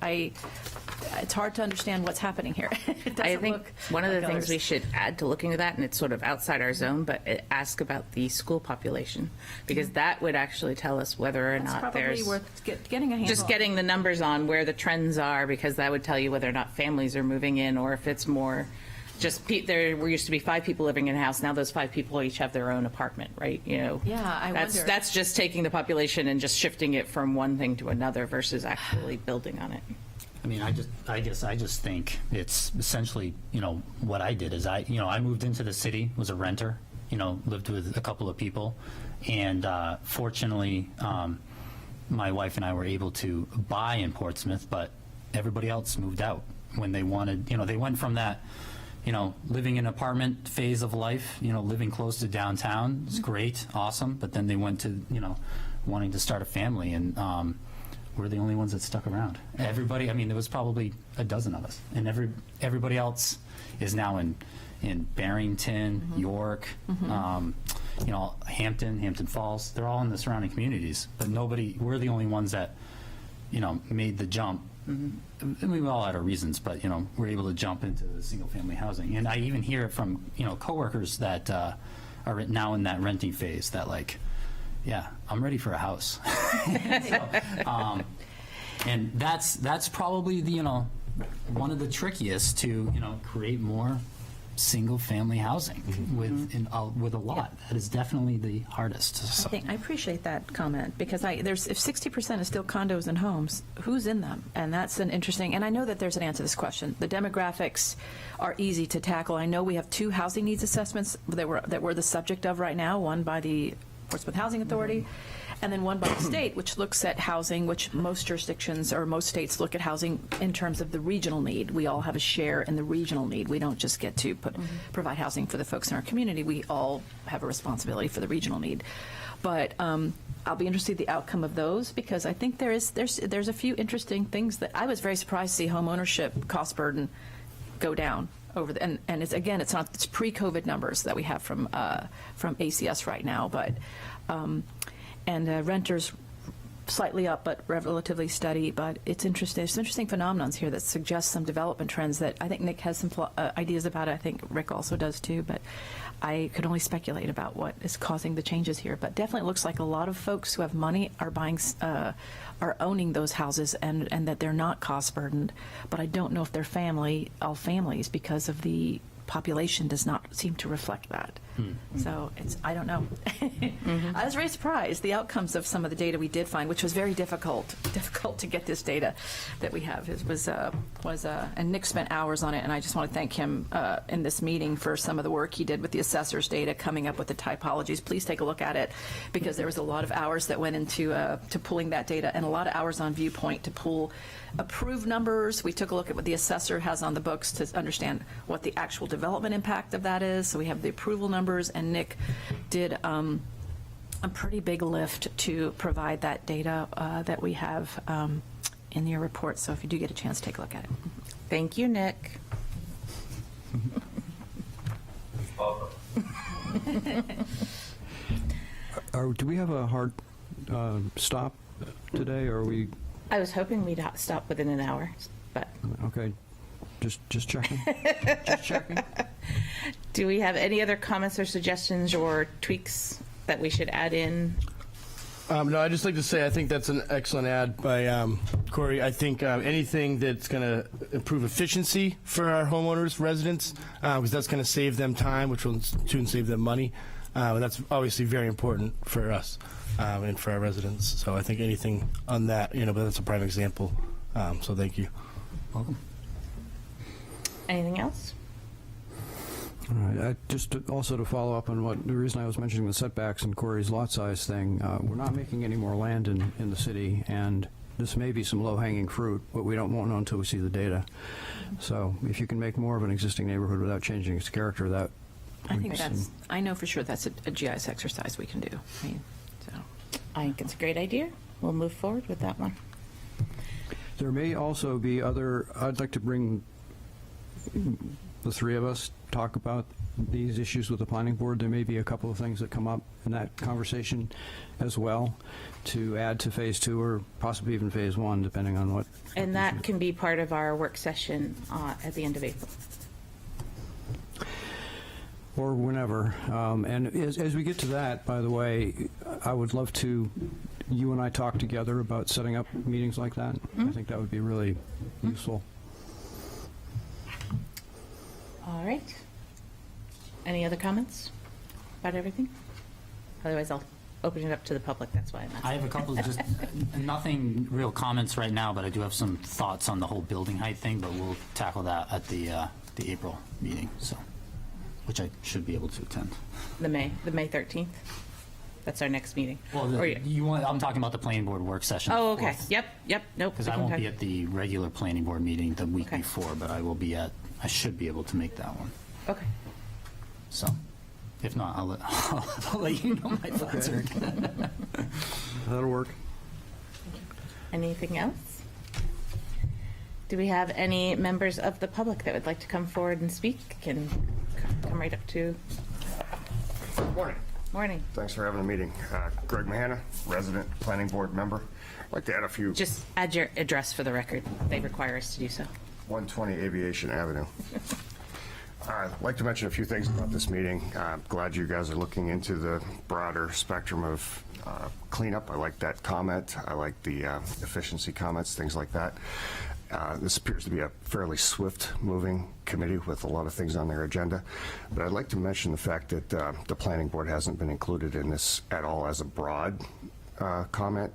it's hard to understand what's happening here. It I doesn't think look one of the like things others. we should add to looking at that, and it's sort of outside our zone, but ask about the school population, because that would actually tell us whether or That's not probably there's worth getting a handle just on. getting the numbers on where the trends are, because that would tell you whether or not families are moving in, or if it's more just there were used to be 5 people living in a house. Now those 5 people each have their own apartment, right? Yeah, I wonder. That's just taking the population and just shifting it from one thing to another versus actually building on it. I mean, I just think it's essentially, what I did is I moved into the city, was a renter, lived with a couple of people, and fortunately, my wife and I were able to buy in Portsmouth, but everybody else moved out when they wanted, they went from that, living in an apartment phase of life, living close to downtown. It's great, awesome, but then they went to, wanting to start a family, and we're the only ones that stuck around. Everybody, there was probably a dozen of us, and everybody else is now in Barrington, York, Hampton Falls. They're all in the surrounding communities, but we're the only ones that, made the jump. And we all had our reasons, but, we're able to jump into the single-family housing. And I even hear it from, coworkers that are now in that renting phase that, yeah, I'm ready for a house. So, and that's probably one of the trickiest to create more single-family housing with a lot. That is definitely the hardest. So. I appreciate that comment, because if 60% is still condos and homes, who's in them? And that's an interesting, and I know that there's an answer to this question. The demographics are easy to tackle. I know we have 2 housing needs assessments that we're the subject of right now, one by the Portsmouth Housing Authority, and then one by the state, which looks at housing, which most jurisdictions or most states look at housing in terms of the regional need. We all have a share in the regional need. We don't just get to provide housing for the folks in our community. We all have a responsibility for the regional need. But I'll be interested in the outcome of those, because I think there's a few interesting things that I was very surprised to see home ownership cost burden go down over and it's pre-COVID numbers that we have from ACS right now, but renters slightly up but relatively steady. But it's interesting. There's some interesting phenomenons here that suggest some development trends that I think Nick has some ideas about. I think Rick also does too, but I could only speculate about what is causing the changes here. But definitely looks like a lot of folks who have money are buying are owning those houses, and that they're not cost burdened. But I don't know if they're all families, because of the population does not seem to reflect that. So I don't know. I was very surprised, the outcomes of some of the data we did find, which was very difficult to get this data that we have. It was and Nick spent hours on it, and I just want to thank him in this meeting for some of the work he did with the assessor's data, coming up with the typologies. Please take a look at it, because there was a lot of hours that went into to pulling that data, and a lot of hours on Viewpoint to pull approved numbers. We took a look at what the assessor has on the books to understand what the actual development impact of that is. So we have the approval numbers, and Nick did a pretty big lift to provide that data that we have in your report. So if you do get a chance, take a look at it. Thank you, Nick. Do we have a hard stop today, or are we, I was hoping we'd stop within an hour, but okay, just checking? Just checking? do we have any other comments or suggestions or tweaks that we should add in? No, I'd just like to say I think that's an excellent ad by Corey. I think anything that's going to improve efficiency for our homeowners, residents, because that's going to save them time, which will soon save them money. And that's obviously very important for us and for our residents. So I think anything on that, but that's a prime example. So thank you. Welcome. Anything else? All right. Also to follow up on the reason I was mentioning the setbacks and Corey's lot size thing, we're not making any more land in the city, and this may be some low-hanging fruit, but we won't know until we see the data. So if you can make more of an existing neighborhood without changing its character, that I think I know for sure that's a GIS exercise we can do. I think it's a great idea. We'll move forward with that one. There may also be I'd like to bring the three of us talk about these issues with the planning board. There may be a couple of things that come up in that conversation as well to add to phase 2 or possibly even phase 1, depending on what. And that can be part of our work session at the end of April. Or whenever. And as we get to that, by the way, I would love to, you and I talk together about setting up meetings like that. I think that would be really useful. All right. Any other comments about everything? Otherwise, I'll open it up to the public. That's why I'm asking. I have a couple, just nothing real comments right now, but I do have some thoughts on the whole building height thing, but we'll tackle that at the April meeting, so, which I should be able to attend. The May 13th. That's our next meeting. Well, Or I'm talking about the planning board work session. Oh, okay. Yep. Nope. Because I won't be at the regular planning board meeting the week Okay. before, but I should be able to make that one. Okay. So, if not, I'll let you know my thoughts. Okay. That'll work. Anything else? Do we have any members of the public that would like to come forward and speak? Can come right up to. Morning. Morning. Thanks for having a meeting. Greg Mahana, resident planning board member. I'd like to add a few. Just add your address for the record. They require us to do so. 120 Aviation Avenue. I'd like to mention a few things about this meeting. Glad you guys are looking into the broader spectrum of cleanup. I like that comment. I like the efficiency comments, things like that. This appears to be a fairly swift-moving committee with a lot of things on their agenda. But I'd like to mention the fact that the planning board hasn't been included in this at all as a broad comment.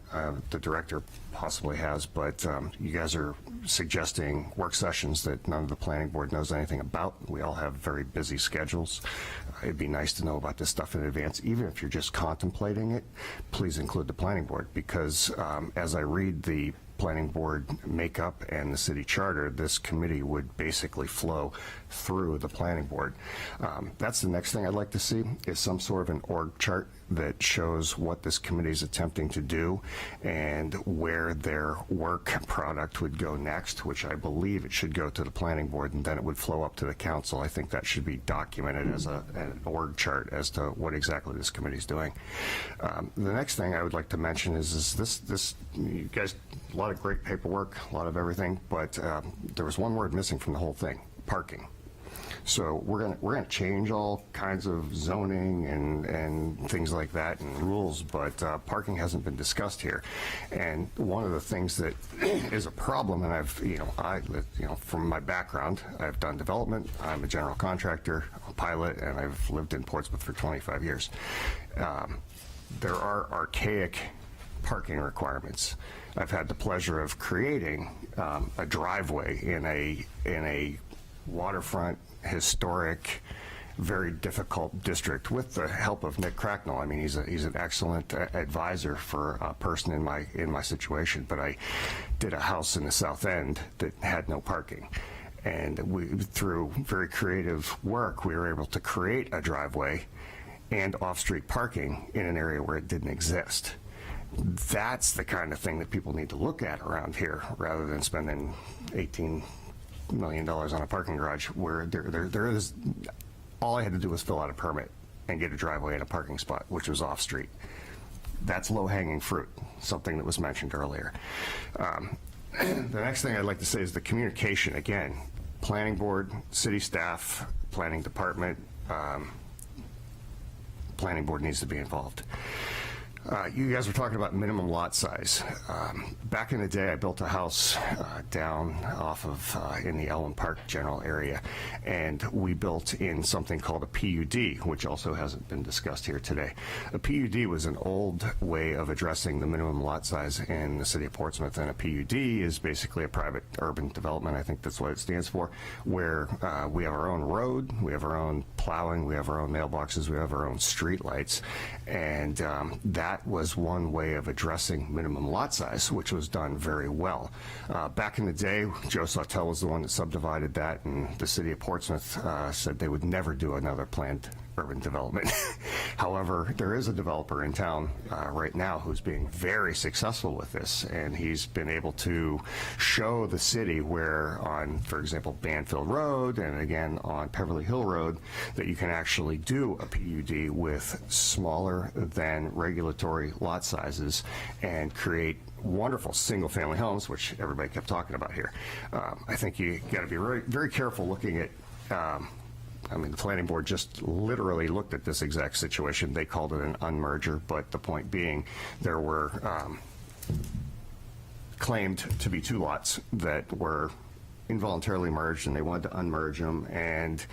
The director possibly has, but you guys are suggesting work sessions that none of the planning board knows anything about. We all have very busy schedules. It'd be nice to know about this stuff in advance. Even if you're just contemplating it, please include the planning board, because as I read the planning board makeup and the city charter, this committee would basically flow through the planning board. That's the next thing I'd like to see, is some sort of an org chart that shows what this committee is attempting to do and where their work product would go next, which I believe it should go to the planning board and then it would flow up to the council. I think that should be documented as an org chart as to what exactly this committee is doing. The next thing I would like to mention is this you guys, a lot of great paperwork, a lot of everything, but there was one word missing from the whole thing: parking. So we're gonna change all kinds of zoning and things like that and rules, but parking hasn't been discussed here. And one of the things that is a problem, and from my background, I've done development. I'm a general contractor, a pilot, and I've lived in Portsmouth for 25 years. There are archaic parking requirements. I've had the pleasure of creating a driveway in a waterfront, historic, very difficult district with the help of Nick Cracknell. I mean, he's an excellent advisor for a person in my situation. But I did a house in the South End that had no parking. And through very creative work, we were able to create a driveway and off-street parking in an area where it didn't exist. That's the kind of thing that people need to look at around here, rather than spending $18 million on a parking garage where there is, all I had to do was fill out a permit and get a driveway and a parking spot, which was off-street. That's low-hanging fruit, something that was mentioned earlier. The next thing I'd like to say is the communication. Again, planning board, city staff, planning department, planning board needs to be involved. You guys were talking about minimum lot size. Back in the day, I built a house down off of in the Ellen Park general area, and we built in something called a PUD, which also hasn't been discussed here today. A PUD was an old way of addressing the minimum lot size in the city of Portsmouth, and a PUD is basically a private urban development, I think that's what it stands for, where we have our own road, we have our own plowing, we have our own mailboxes, we have our own street lights, and that was one way of addressing minimum lot size, which was done very well. Back in the day, Joe Sawtelle was the one that subdivided that, and the city of Portsmouth said they would never do another planned urban development. However, there is a developer in town right now who's being very successful with this, and he's been able to show the city where on, for example, Banfield Road and again on Beverly Hill Road, that you can actually do a PUD with smaller than regulatory lot sizes and create wonderful single-family homes, which everybody kept talking about here. I think you got to be very, very careful looking at I mean, the planning board just literally looked at this exact situation. They called it an unmerger, but the point being there were claimed to be two lots that were involuntarily merged, and they wanted to unmerge them. And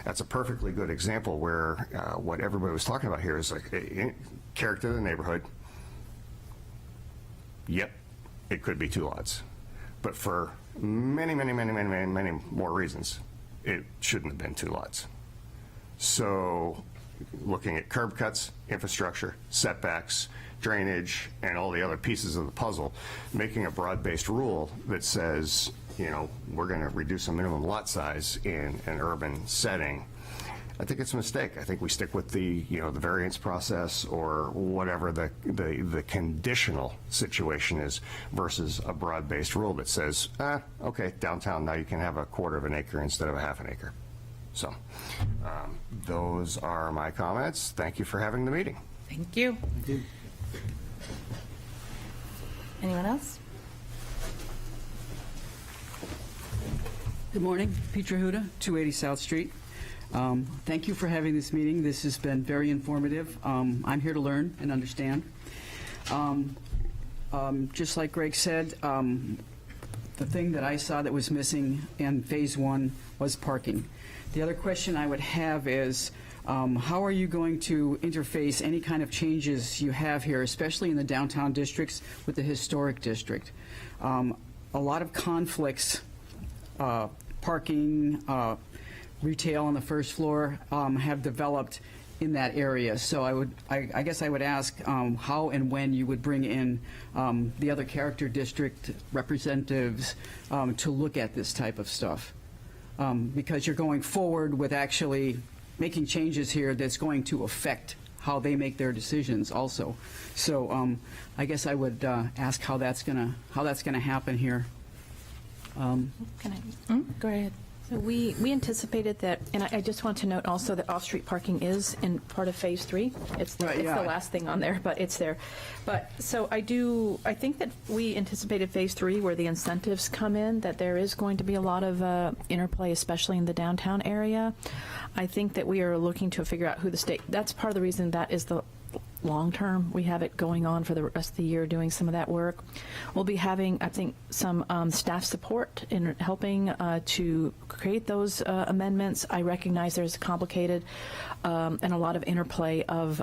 that's a perfectly good example where what everybody was talking about here is like character of the neighborhood. Yep, it could be two lots. But for many more reasons, it shouldn't have been two lots. So looking at curb cuts, infrastructure, setbacks, drainage, and all the other pieces of the puzzle, making a broad-based rule that says, you know, we're going to reduce a minimum lot size in an urban setting, I think it's a mistake. I think we stick with the, you know, the variance process or whatever the conditional situation is versus a broad-based rule that says, okay, downtown now you can have a quarter of an acre instead of a half an acre. So those are my comments. Thank you for having the meeting. Thank you. Thank you. Anyone else? Good morning, Petra Huda, 280 South Street. Thank you for having this meeting. This has been very informative. I'm here to learn and understand. Just like Greg said, the thing that I saw that was missing in Phase 1 was parking. The other question I would have is, how are you going to interface any kind of changes you have here, especially in the downtown districts with the historic district? A lot of conflicts, parking, retail on the first floor have developed in that area. So I guess I would ask how and when you would bring in the other character district representatives to look at this type of stuff. Because you're going forward with actually making changes here that's going to affect how they make their decisions also. So I guess I would ask how that's gonna happen here. Can I? Go ahead. So we anticipated that, and I just want to note also that off-street parking is in part of Phase 3. It's the last thing on there, but it's there. But, so I think that we anticipated Phase 3 where the incentives come in, that there is going to be a lot of interplay, especially in the downtown area. I think that we are looking to figure out who the state, that's part of the reason that is the long term. We have it going on for the rest of the year doing some of that work. We'll be having, I think, some staff support in helping to create those amendments. I recognize there's complicated and a lot of interplay of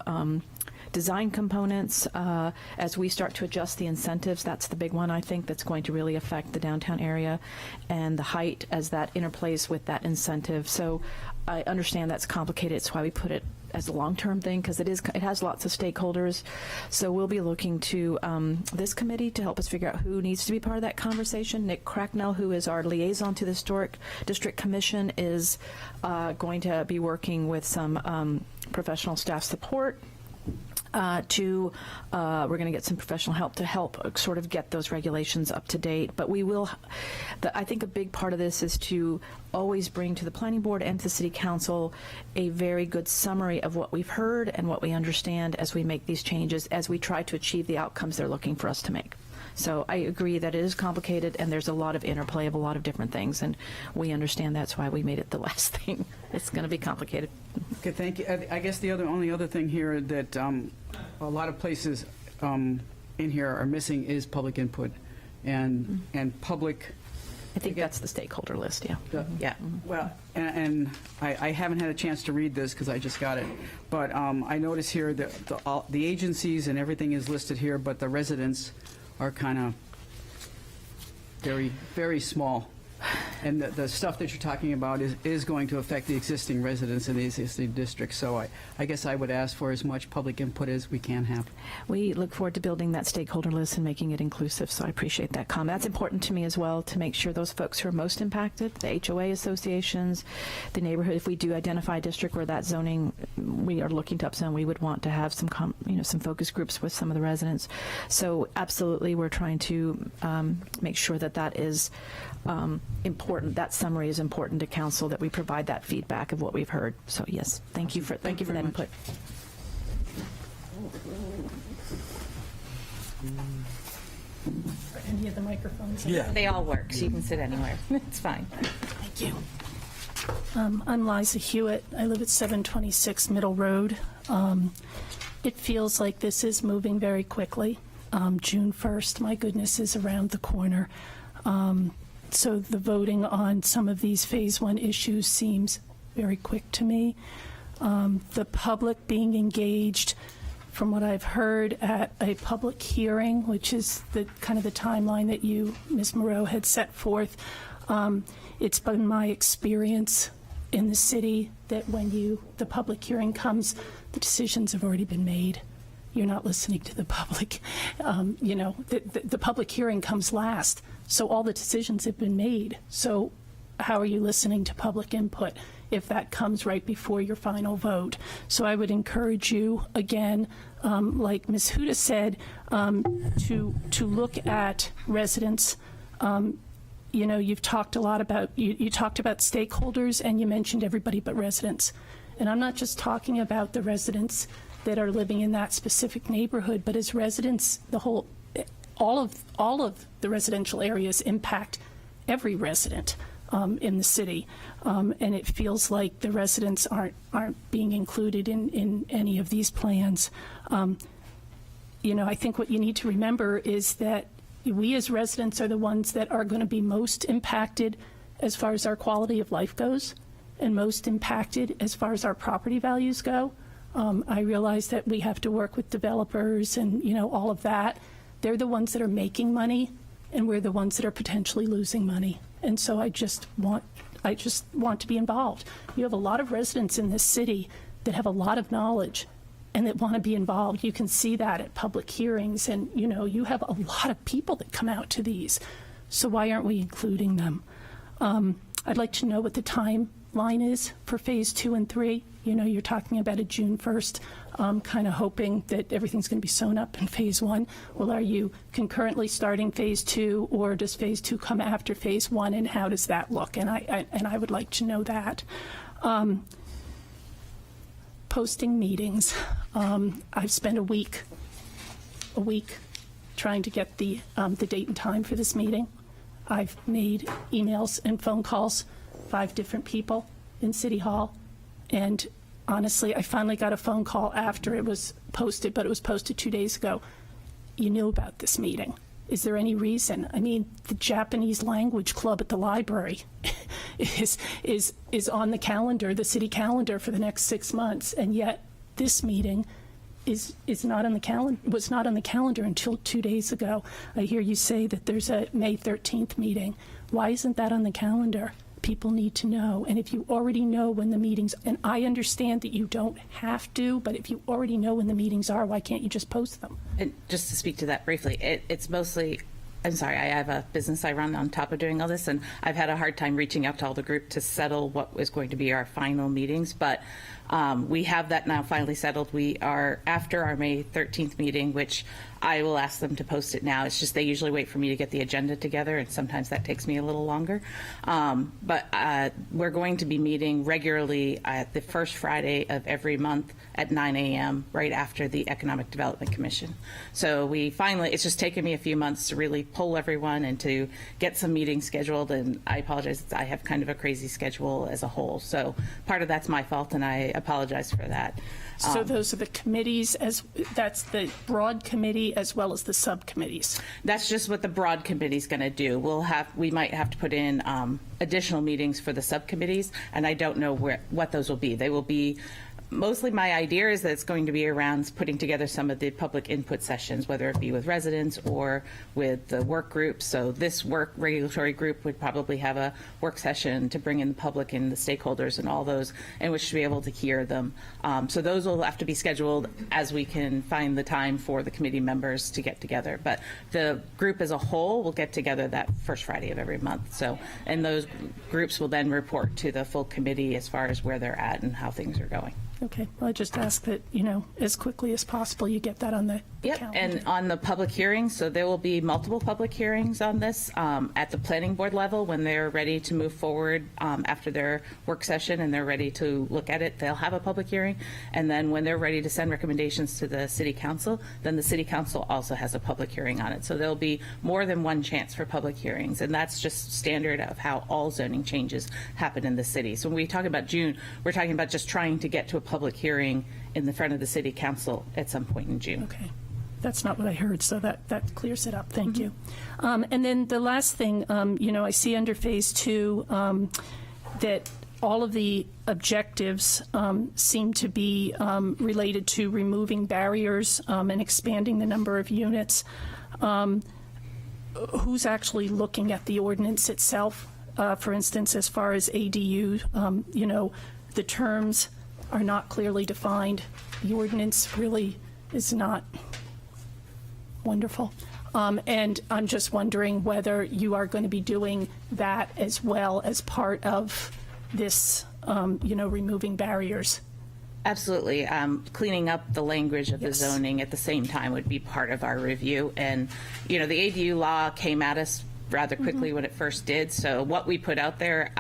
design components as we start to adjust the incentives. That's the big one, I think, that's going to really affect the downtown area, and the height as that interplays with that incentive. So I understand that's complicated. It's why we put it as a long-term thing, because it has lots of stakeholders. So we'll be looking to this committee to help us figure out who needs to be part of that conversation. Nick Cracknell, who is our liaison to the Historic District Commission, is going to be working with some professional staff support. We're going to get some professional help to help sort of get those regulations up to date. But we will, I think a big part of this is to always bring to the Planning Board and to the City Council a very good summary of what we've heard and what we understand as we make these changes, as we try to achieve the outcomes they're looking for us to make. So I agree that it is complicated, and there's a lot of interplay of a lot of different things, and we understand that's why we made it the last thing. It's going to be complicated. Okay, thank you. I guess the only other thing here that a lot of places in here are missing is public input and public. I think that's the stakeholder list, yeah. Yeah. Well, and I haven't had a chance to read this because I just got it, but I notice here that the agencies and everything is listed here, but the residents are kind of very, very small. And the stuff that you're talking about is going to affect the existing residents in the existing districts. So I guess I would ask for as much public input as we can have. We look forward to building that stakeholder list and making it inclusive, so I appreciate that comment. That's important to me as well, to make sure those folks who are most impacted, the HOA associations, the neighborhood, if we do identify a district where that zoning, we are looking to upzone, we would want to have some some focus groups with some of the residents. So absolutely, we're trying to make sure that that is important. That summary is important to council, that we provide that feedback of what we've heard. So yes, thank you for that input. Any of the microphones? Yeah. They all work, so you can sit anywhere. It's fine. Thank you. I'm Liza Hewitt. I live at 726 Middle Road. It feels like this is moving very quickly. June 1st, my goodness, is around the corner. So the voting on some of these Phase 1 issues seems very quick to me. The public being engaged, from what I've heard, at a public hearing, which is the kind of the timeline that you, Ms. Moreau, had set forth. It's been my experience in the city that when the public hearing comes, the decisions have already been made. You're not listening to the public. The public hearing comes last, so all the decisions have been made. So how are you listening to public input if that comes right before your final vote? So I would encourage you, again, like Ms. Huda said, to look at residents. You've talked a lot about, you talked about stakeholders, and you mentioned everybody but residents. And I'm not just talking about the residents that are living in that specific neighborhood, but as residents, all of the residential areas impact every resident in the city, and it feels like the residents aren't being included in any of these plans. I think what you need to remember is that we as residents are the ones that are going to be most impacted as far as our quality of life goes, and most impacted as far as our property values go. I realize that we have to work with developers and, all of that. They're the ones that are making money, and we're the ones that are potentially losing money. And so I just want to be involved. You have a lot of residents in this city that have a lot of knowledge and that want to be involved. You can see that at public hearings, and, you have a lot of people that come out to these. So why aren't we including them? I'd like to know what the time timeline is for Phase 2 and 3. You know, you're talking about a June 1st, kind of hoping that everything's going to be sewn up in Phase 1. Well, are you concurrently starting Phase 2, or does Phase 2 come after Phase 1, and how does that look? And I would like to know that. Posting meetings. I've spent a week trying to get the date and time for this meeting. I've made emails and phone calls, 5 different people in City Hall, and honestly, I finally got a phone call after it was posted, but it was posted 2 days ago. You knew about this meeting. Is there any reason? I mean, the Japanese language club at the library is on the calendar, the city calendar, for the next 6 months, and yet this meeting is not on the calendar. Was not on the calendar until 2 days ago. I hear you say that there's a May 13th meeting. Why isn't that on the calendar? People need to know. And if you already know when the meetings, and I understand that you don't have to, but if you already know when the meetings are, why can't you just post them? And just to speak to that briefly, it's mostly, I'm sorry, I have a business I run on top of doing all this, and I've had a hard time reaching out to all the group to settle what is going to be our final meetings, but we have that now finally settled. We are after our May 13th meeting, which I will ask them to post it now. It's just they usually wait for me to get the agenda together, and sometimes that takes me a little longer. But we're going to be meeting regularly at the first Friday of every month at 9 a.m. right after the Economic Development Commission. So we finally, it's just taken me a few months to really pull everyone and to get some meetings scheduled, and I apologize, I have kind of a crazy schedule as a whole. So part of that's my fault, and I apologize for that. So those are the committees, that's the broad committee as well as the subcommittees. That's just what the broad committee is going to do. We might have to put in additional meetings for the subcommittees, and I don't know what those will be. They will be, mostly my idea is that it's going to be around putting together some of the public input sessions, whether it be with residents or with the work groups. So this work regulatory group would probably have a work session to bring in the public and the stakeholders and all those, in which to be able to hear them. So those will have to be scheduled as we can find the time for the committee members to get together. But the group as a whole will get together that first Friday of every month. So, and those groups will then report to the full committee as far as where they're at and how things are going. Okay, well, I just ask that, you know, as quickly as possible, you get that on the Yep, calendar. and on the public hearings, so there will be multiple public hearings on this at the planning board level. When they're ready to move forward after their work session and they're ready to look at it, they'll have a public hearing. And then when they're ready to send recommendations to the city council, then the city council also has a public hearing on it. So there'll be more than one chance for public hearings, and that's just standard of how all zoning changes happen in the city. So when we talk about June, we're talking about just trying to get to a public hearing in the front of the city council at some point in June. Okay. That's not what I heard, so that clears it up. Thank you. And then the last thing, you know, I see under Phase 2 that all of the objectives seem to be related to removing barriers and expanding the number of units. Who's actually looking at the ordinance itself? For instance, as far as ADU, you know, the terms are not clearly defined. The ordinance really is not wonderful. And I'm just wondering whether you are going to be doing that as well as part of this, you know, removing barriers. Absolutely. Cleaning up the language of the Yes. zoning at the same time would be part of our review. And, you know, the ADU law came at us rather quickly when it first did. So what we put out there,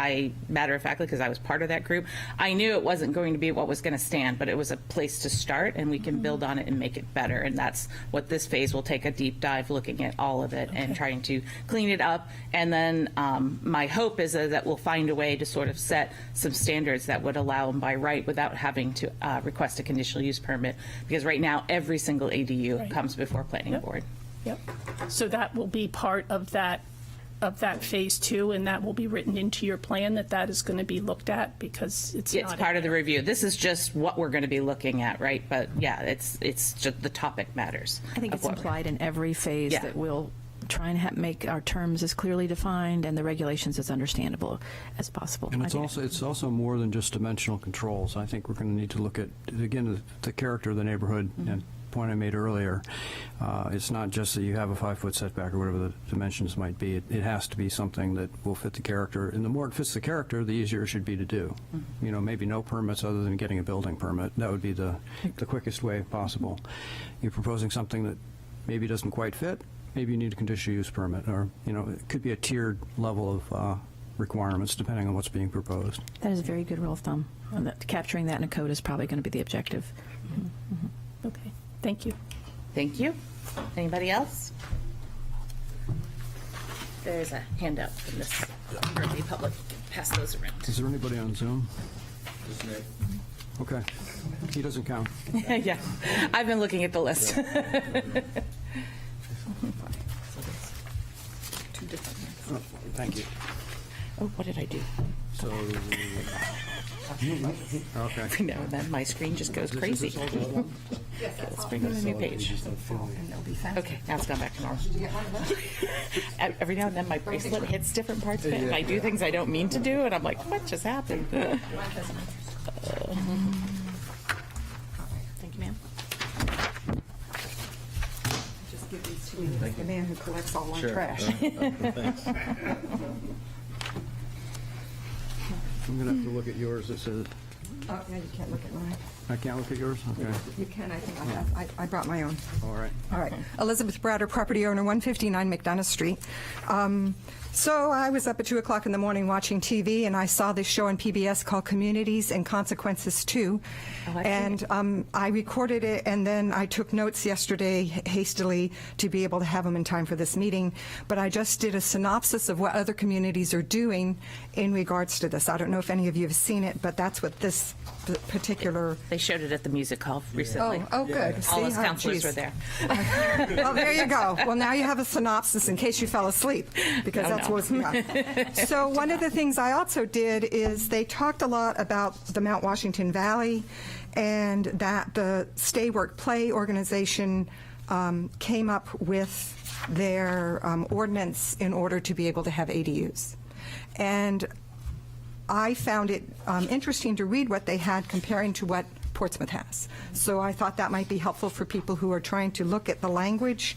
matter of factly, because I was part of that group, I knew it wasn't going to be what was going to stand, but it was a place to start, and we can build on it and make it better. And that's what this phase will take, a deep dive looking at all of it and trying to clean it up. And then my hope is that we'll find a way to sort of set some standards that would allow them by right without having to request a conditional use permit. Because right now, every single ADU Right. comes before planning Yep. board. Yep. So that will be part of that Phase 2, and that will be written into your plan, that is going to be looked at, because it's not. It's part of the review. This is just what we're going to be looking at, right? But yeah, it's just the topic matters. I think of it's what we're- implied in every phase Yeah. that we'll try and make our terms as clearly defined and the regulations as understandable as possible. And I think- it's also more than just dimensional controls. I think we're going to need to look at, again, the character of the neighborhood and point I made earlier. It's not just that you have a 5-foot setback or whatever the dimensions might be. It has to be something that will fit the character. And the more it fits the character, the easier it should be to do. You know, maybe no permits other than getting a building permit. That would be the quickest way possible. You're proposing something that maybe doesn't quite fit. Maybe you need a conditional use permit, or, you know, it could be a tiered level of requirements depending on what's being proposed. That is a very good rule of thumb. And capturing that in a code is probably going to be the objective. Okay, thank you. Thank you. Anybody else? There's a handout from this for the public. Pass those around. Is there anybody on Zoom? Okay. He doesn't count. Yeah, I've been looking at the list. Oh, thank you. Oh, what did I do? So, okay. Every now and then, my screen just goes crazy. Let's bring on a new page. Okay, now it's gone back to normal. Every now and then, my bracelet hits different parts of it, and I do things I don't mean to do, and I'm like, what just happened? Thank you, ma'am. Just give these to me, like the man who collects all our trash. I'm going to have to look at yours. It says, Oh, yeah, you can't look at mine. I can't look at yours? Okay. You can, I think I have. I brought my own. All right. All right. Elizabeth Bratter, property owner, 159 McDonough Street. So I was up at 2 o'clock in the morning watching TV, and I saw this show on PBS called Communities and Consequences 2. And I recorded it, and then I took notes yesterday hastily to be able to have them in time for this meeting. But I just did a synopsis of what other communities are doing in regards to this. I don't know if any of you have seen it, but that's what this particular... They showed it at the music hall recently. Oh, good. All See? us Oh, counselors geez. were there. Well, there you go. Well, now you have a synopsis in case you fell asleep, because that's what's So one of the things I also did is they talked a lot about the Mount Washington Valley, and that the Stay Work Play organization came up with their ordinance in order to be able to have ADUs. And I found it interesting to read what they had comparing to what Portsmouth has. So I thought that might be helpful for people who are trying to look at the language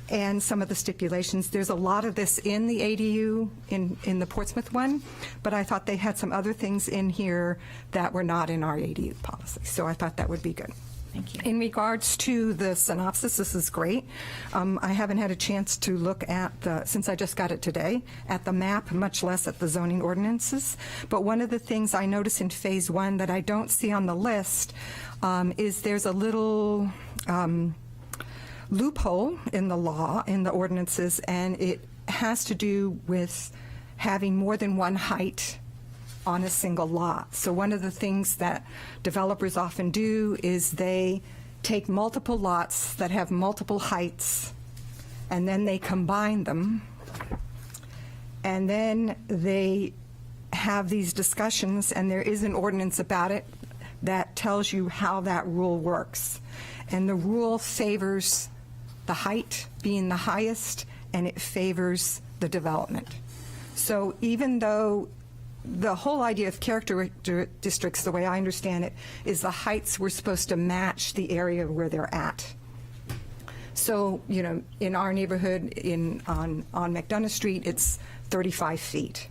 and some of the stipulations. There's a lot of this in the ADU in the Portsmouth one, but I thought they had some other things in here that were not in our ADU policy. So I thought that would be good. Thank you. In regards to the synopsis, this is great. I haven't had a chance to look at since I just got it today, at the map, much less at the zoning ordinances. But one of the things I notice in Phase 1 that I don't see on the list is there's a little loophole in the law, in the ordinances, and it has to do with having more than one height on a single lot. So one of the things that developers often do is they take multiple lots that have multiple heights, and then they combine them, and then they have these discussions, and there is an ordinance about it that tells you how that rule works. And the rule favors the height being the highest, and it favors the development. So even though the whole idea of character districts, the way I understand it, is the heights were supposed to match the area where they're at. So, you know, in our neighborhood on McDonough Street, it's 35 feet.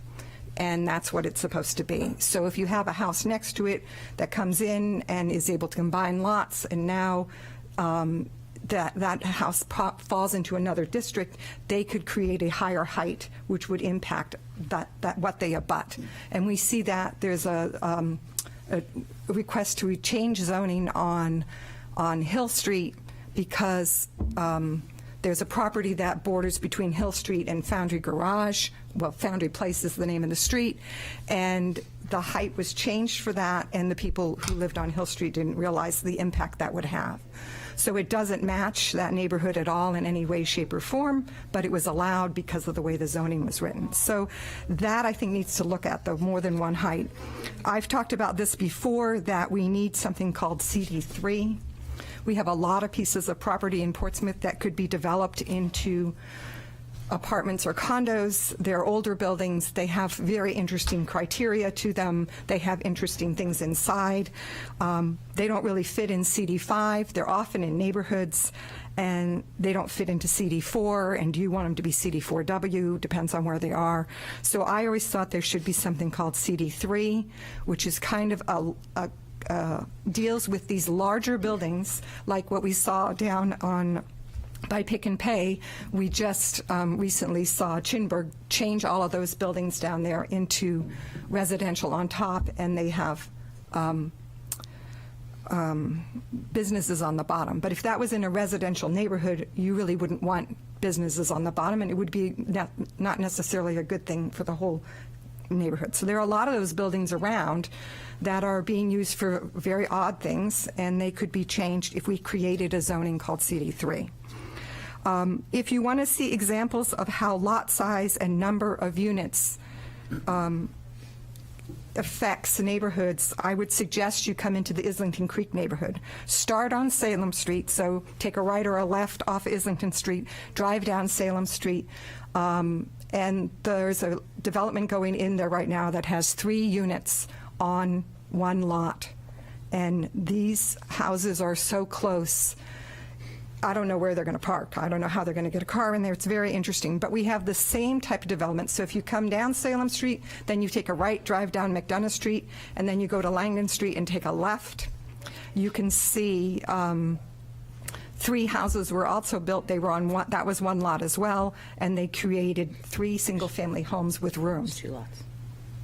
And that's what it's supposed to be. So if you have a house next to it that comes in and is able to combine lots, and now that house falls into another district, they could create a higher height, which would impact that what they abut. And we see that there's a request to change zoning on Hill Street because there's a property that borders between Hill Street and Foundry Garage. Well, Foundry Place is the name of the street, and the height was changed for that, and the people who lived on Hill Street didn't realize the impact that would have. So it doesn't match that neighborhood at all in any way, shape, or form, but it was allowed because of the way the zoning was written. So that, I think, needs to look at the more than one height. I've talked about this before, that we need something called CD3. We have a lot of pieces of property in Portsmouth that could be developed into apartments or condos. They're older buildings. They have very interesting criteria to them. They have interesting things inside. They don't really fit in CD5. They're often in neighborhoods, and they don't fit into CD4. And do you want them to be CD4W? Depends on where they are. So I always thought there should be something called CD3, which is kind of deals with these larger buildings, like what we saw down on by Pick and Pay. We just recently saw Chinburg change all of those buildings down there into residential on top, and they have businesses on the bottom. But if that was in a residential neighborhood, you really wouldn't want businesses on the bottom, and it would be not necessarily a good thing for the whole neighborhood. So there are a lot of those buildings around that are being used for very odd things, and they could be changed if we created a zoning called CD3. If you want to see examples of how lot size and number of units affects neighborhoods, I would suggest you come into the Islington Creek neighborhood. Start on Salem Street, so take a right or a left off Islington Street, drive down Salem Street, and there's a development going in there right now that has 3 units on one lot. And these houses are so close, I don't know where they're going to park. I don't know how they're going to get a car in there. It's very interesting. But we have the same type of development. So if you come down Salem Street, then you take a right, drive down McDonough Street, and then you go to Langdon Street and take a left. You can see 3 houses were also built. They were on one, that was one lot as well, and they created 3 single-family homes with rooms. 2 lots.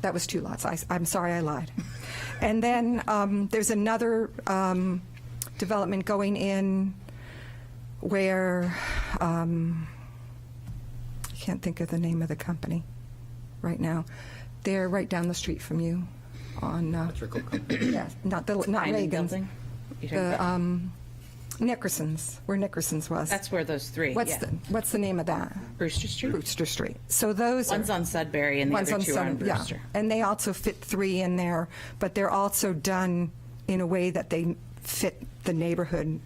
That was 2 lots. I'm sorry, I lied. And then there's another development going in where I can't think of the name of the company right now. They're right down the street from you on yeah, not Dining Reagan's. building? You talking about- The Nickerson's, where Nickerson's was. That's where those 3, yeah. What's the name of that? Brewster Street? Brewster Street. So those One's are, on Sudbury and the one's other on 2 are on Sun- yeah. Brewster. And they also fit 3 in there, but they're also done in a way that they fit the neighborhood,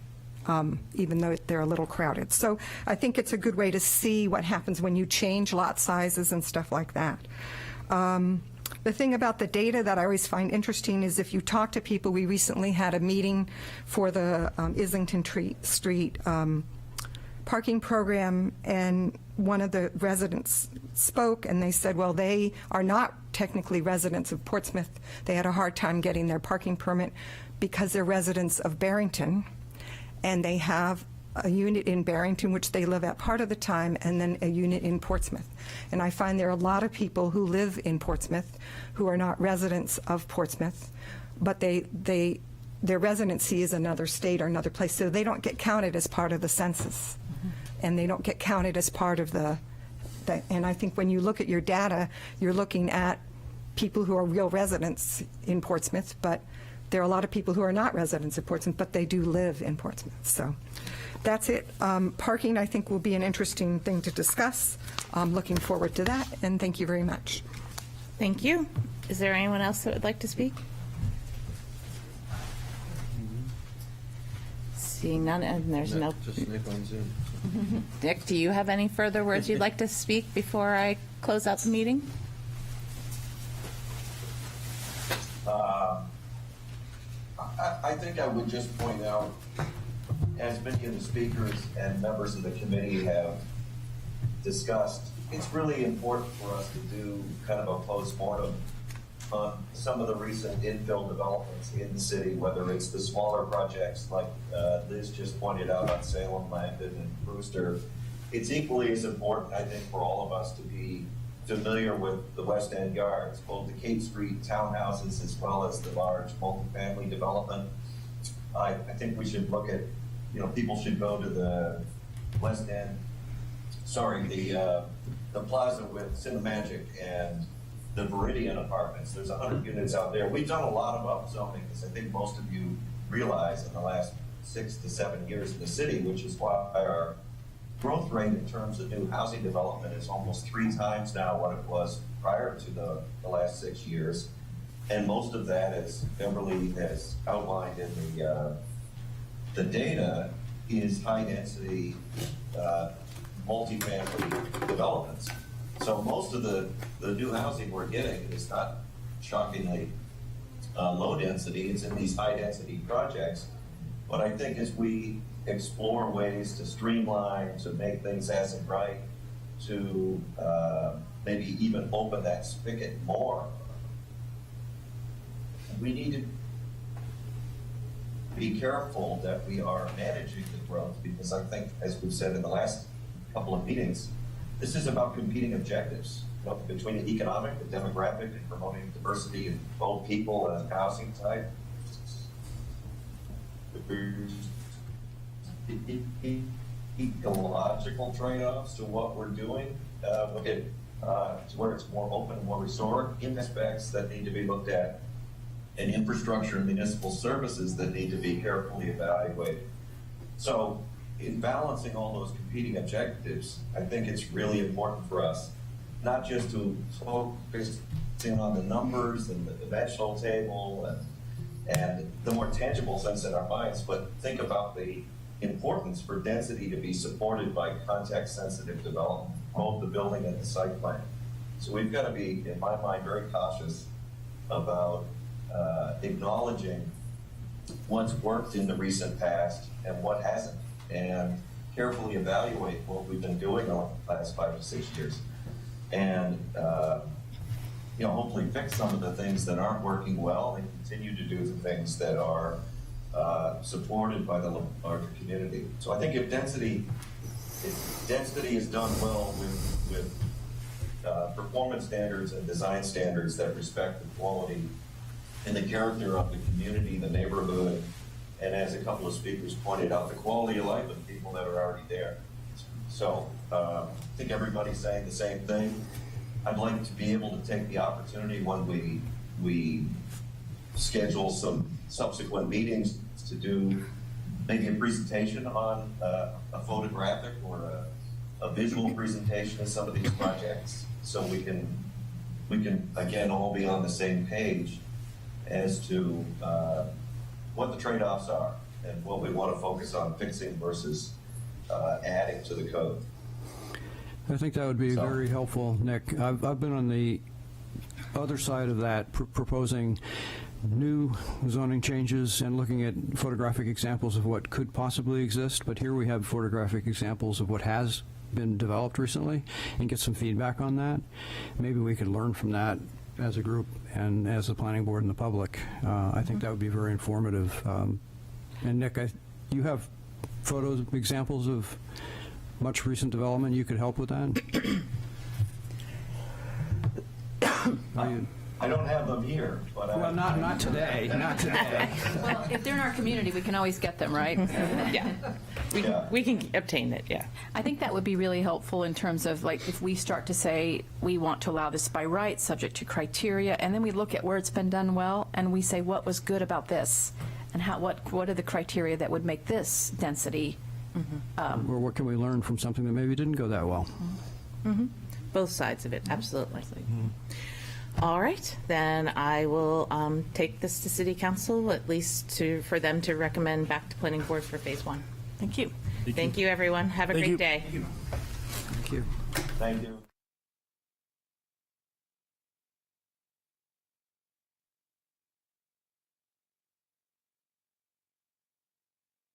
even though they're a little crowded. So I think it's a good way to see what happens when you change lot sizes and stuff like that. The thing about the data that I always find interesting is if you talk to people, we recently had a meeting for the Islington Street parking program, and one of the residents spoke, and they said, well, they are not technically residents of Portsmouth. They had a hard time getting their parking permit because they're residents of Barrington, and they have a unit in Barrington, which they live at part of the time, and then a unit in Portsmouth. And I find there are a lot of people who live in Portsmouth who are not residents of Portsmouth, but their residency is another state or another place, so they don't get counted as part of the census. And they don't get counted as part of the and I think when you look at your data, you're looking at people who are real residents in Portsmouth, but there are a lot of people who are not residents of Portsmouth, but they do live in Portsmouth. So that's it. Parking, I think, will be an interesting thing to discuss. I'm looking forward to that, and thank you very much. Thank you. Is there anyone else that would like to speak? Seeing none, and there's no... Just Nick on Zoom. Dick, do you have any further words you'd like to speak before I close out the meeting? I think I would just point out, as many of the speakers and members of the committee have discussed, it's really important for us to do kind of a postmortem on some of the recent infill developments in the city, whether it's the smaller projects like Liz just pointed out on Salem, Langdon, and Brewster. It's equally as important, I think, for all of us to be familiar with the West End Yards, both the Cape Street townhouses as well as the large multifamily development. I think we should look at, people should go to the West End, the plaza with Cinemagic and the Viridian Apartments. There's 100 units out there. We've done a lot of upzoning, as I think most of you realize, in the last 6 to 7 years in the city, which is why our growth rate in terms of new housing development is almost 3 times now what it was prior to the last 6 years. And most of that, as Beverly has outlined in the data, is high density multifamily developments. So most of the new housing we're getting is not shockingly low density, it's in these high density projects. But I think as we explore ways to streamline, to make things as and right, to maybe even open that spigot more, we need to be careful that we are managing the growth, because I think, as we've said in the last couple of meetings, this is about competing objectives, you know, between the economic, the demographic, and promoting diversity in both people and housing type. Ecological trade-offs to what we're doing, look at to where it's more open and more restored, aspects that need to be looked at, and infrastructure and municipal services that need to be carefully evaluated. So in balancing all those competing objectives, I think it's really important for us not just to focus in on the numbers and the dimensional table and the more tangible sense in our minds, but think about the importance for density to be supported by context-sensitive development, both the building and the site plan. So we've got to be, in my mind, very cautious about acknowledging what's worked in the recent past and what hasn't, and carefully evaluate what we've been doing over the last 5 to 6 years, and you know, hopefully fix some of the things that aren't working well and continue to do the things that are supported by the larger community. So I think if density is done well with performance standards and design standards that respect the quality and the character of the community, the neighborhood, and as a couple of speakers pointed out, the quality of life of people that are already there. So I think everybody's saying the same thing. I'd like to be able to take the opportunity when we schedule some subsequent meetings to do maybe a presentation on a photographic or a visual presentation of some of these projects, so we can again all be on the same page as to what the trade-offs are and what we want to focus on fixing versus adding to the code. I think that would be very helpful, Nick. I've been on the other side of that, proposing new zoning changes and looking at photographic examples of what could possibly exist, but here we have photographic examples of what has been developed recently and get some feedback on that. Maybe we could learn from that as a group and as the planning board and the public. I think that would be very informative. And Nick, you have photos, examples of much recent development. You could help with that? I don't have them here, but Well, not today, not today. Well, if they're in our community, we can always get them, right? Yeah. We can obtain it, yeah. I think that would be really helpful in terms of, like, if we start to say we want to allow this by right, subject to criteria, and then we look at where it's been done well, and we say what was good about this, and what are the criteria that would make this density. Or what can we learn from something that maybe didn't go that well? Both sides of it, absolutely. All right, then I will take this to City Council, at least for them to recommend back to Planning Board for Phase 1. Thank you. Thank you, everyone. Have a great day. Thank you. thank you.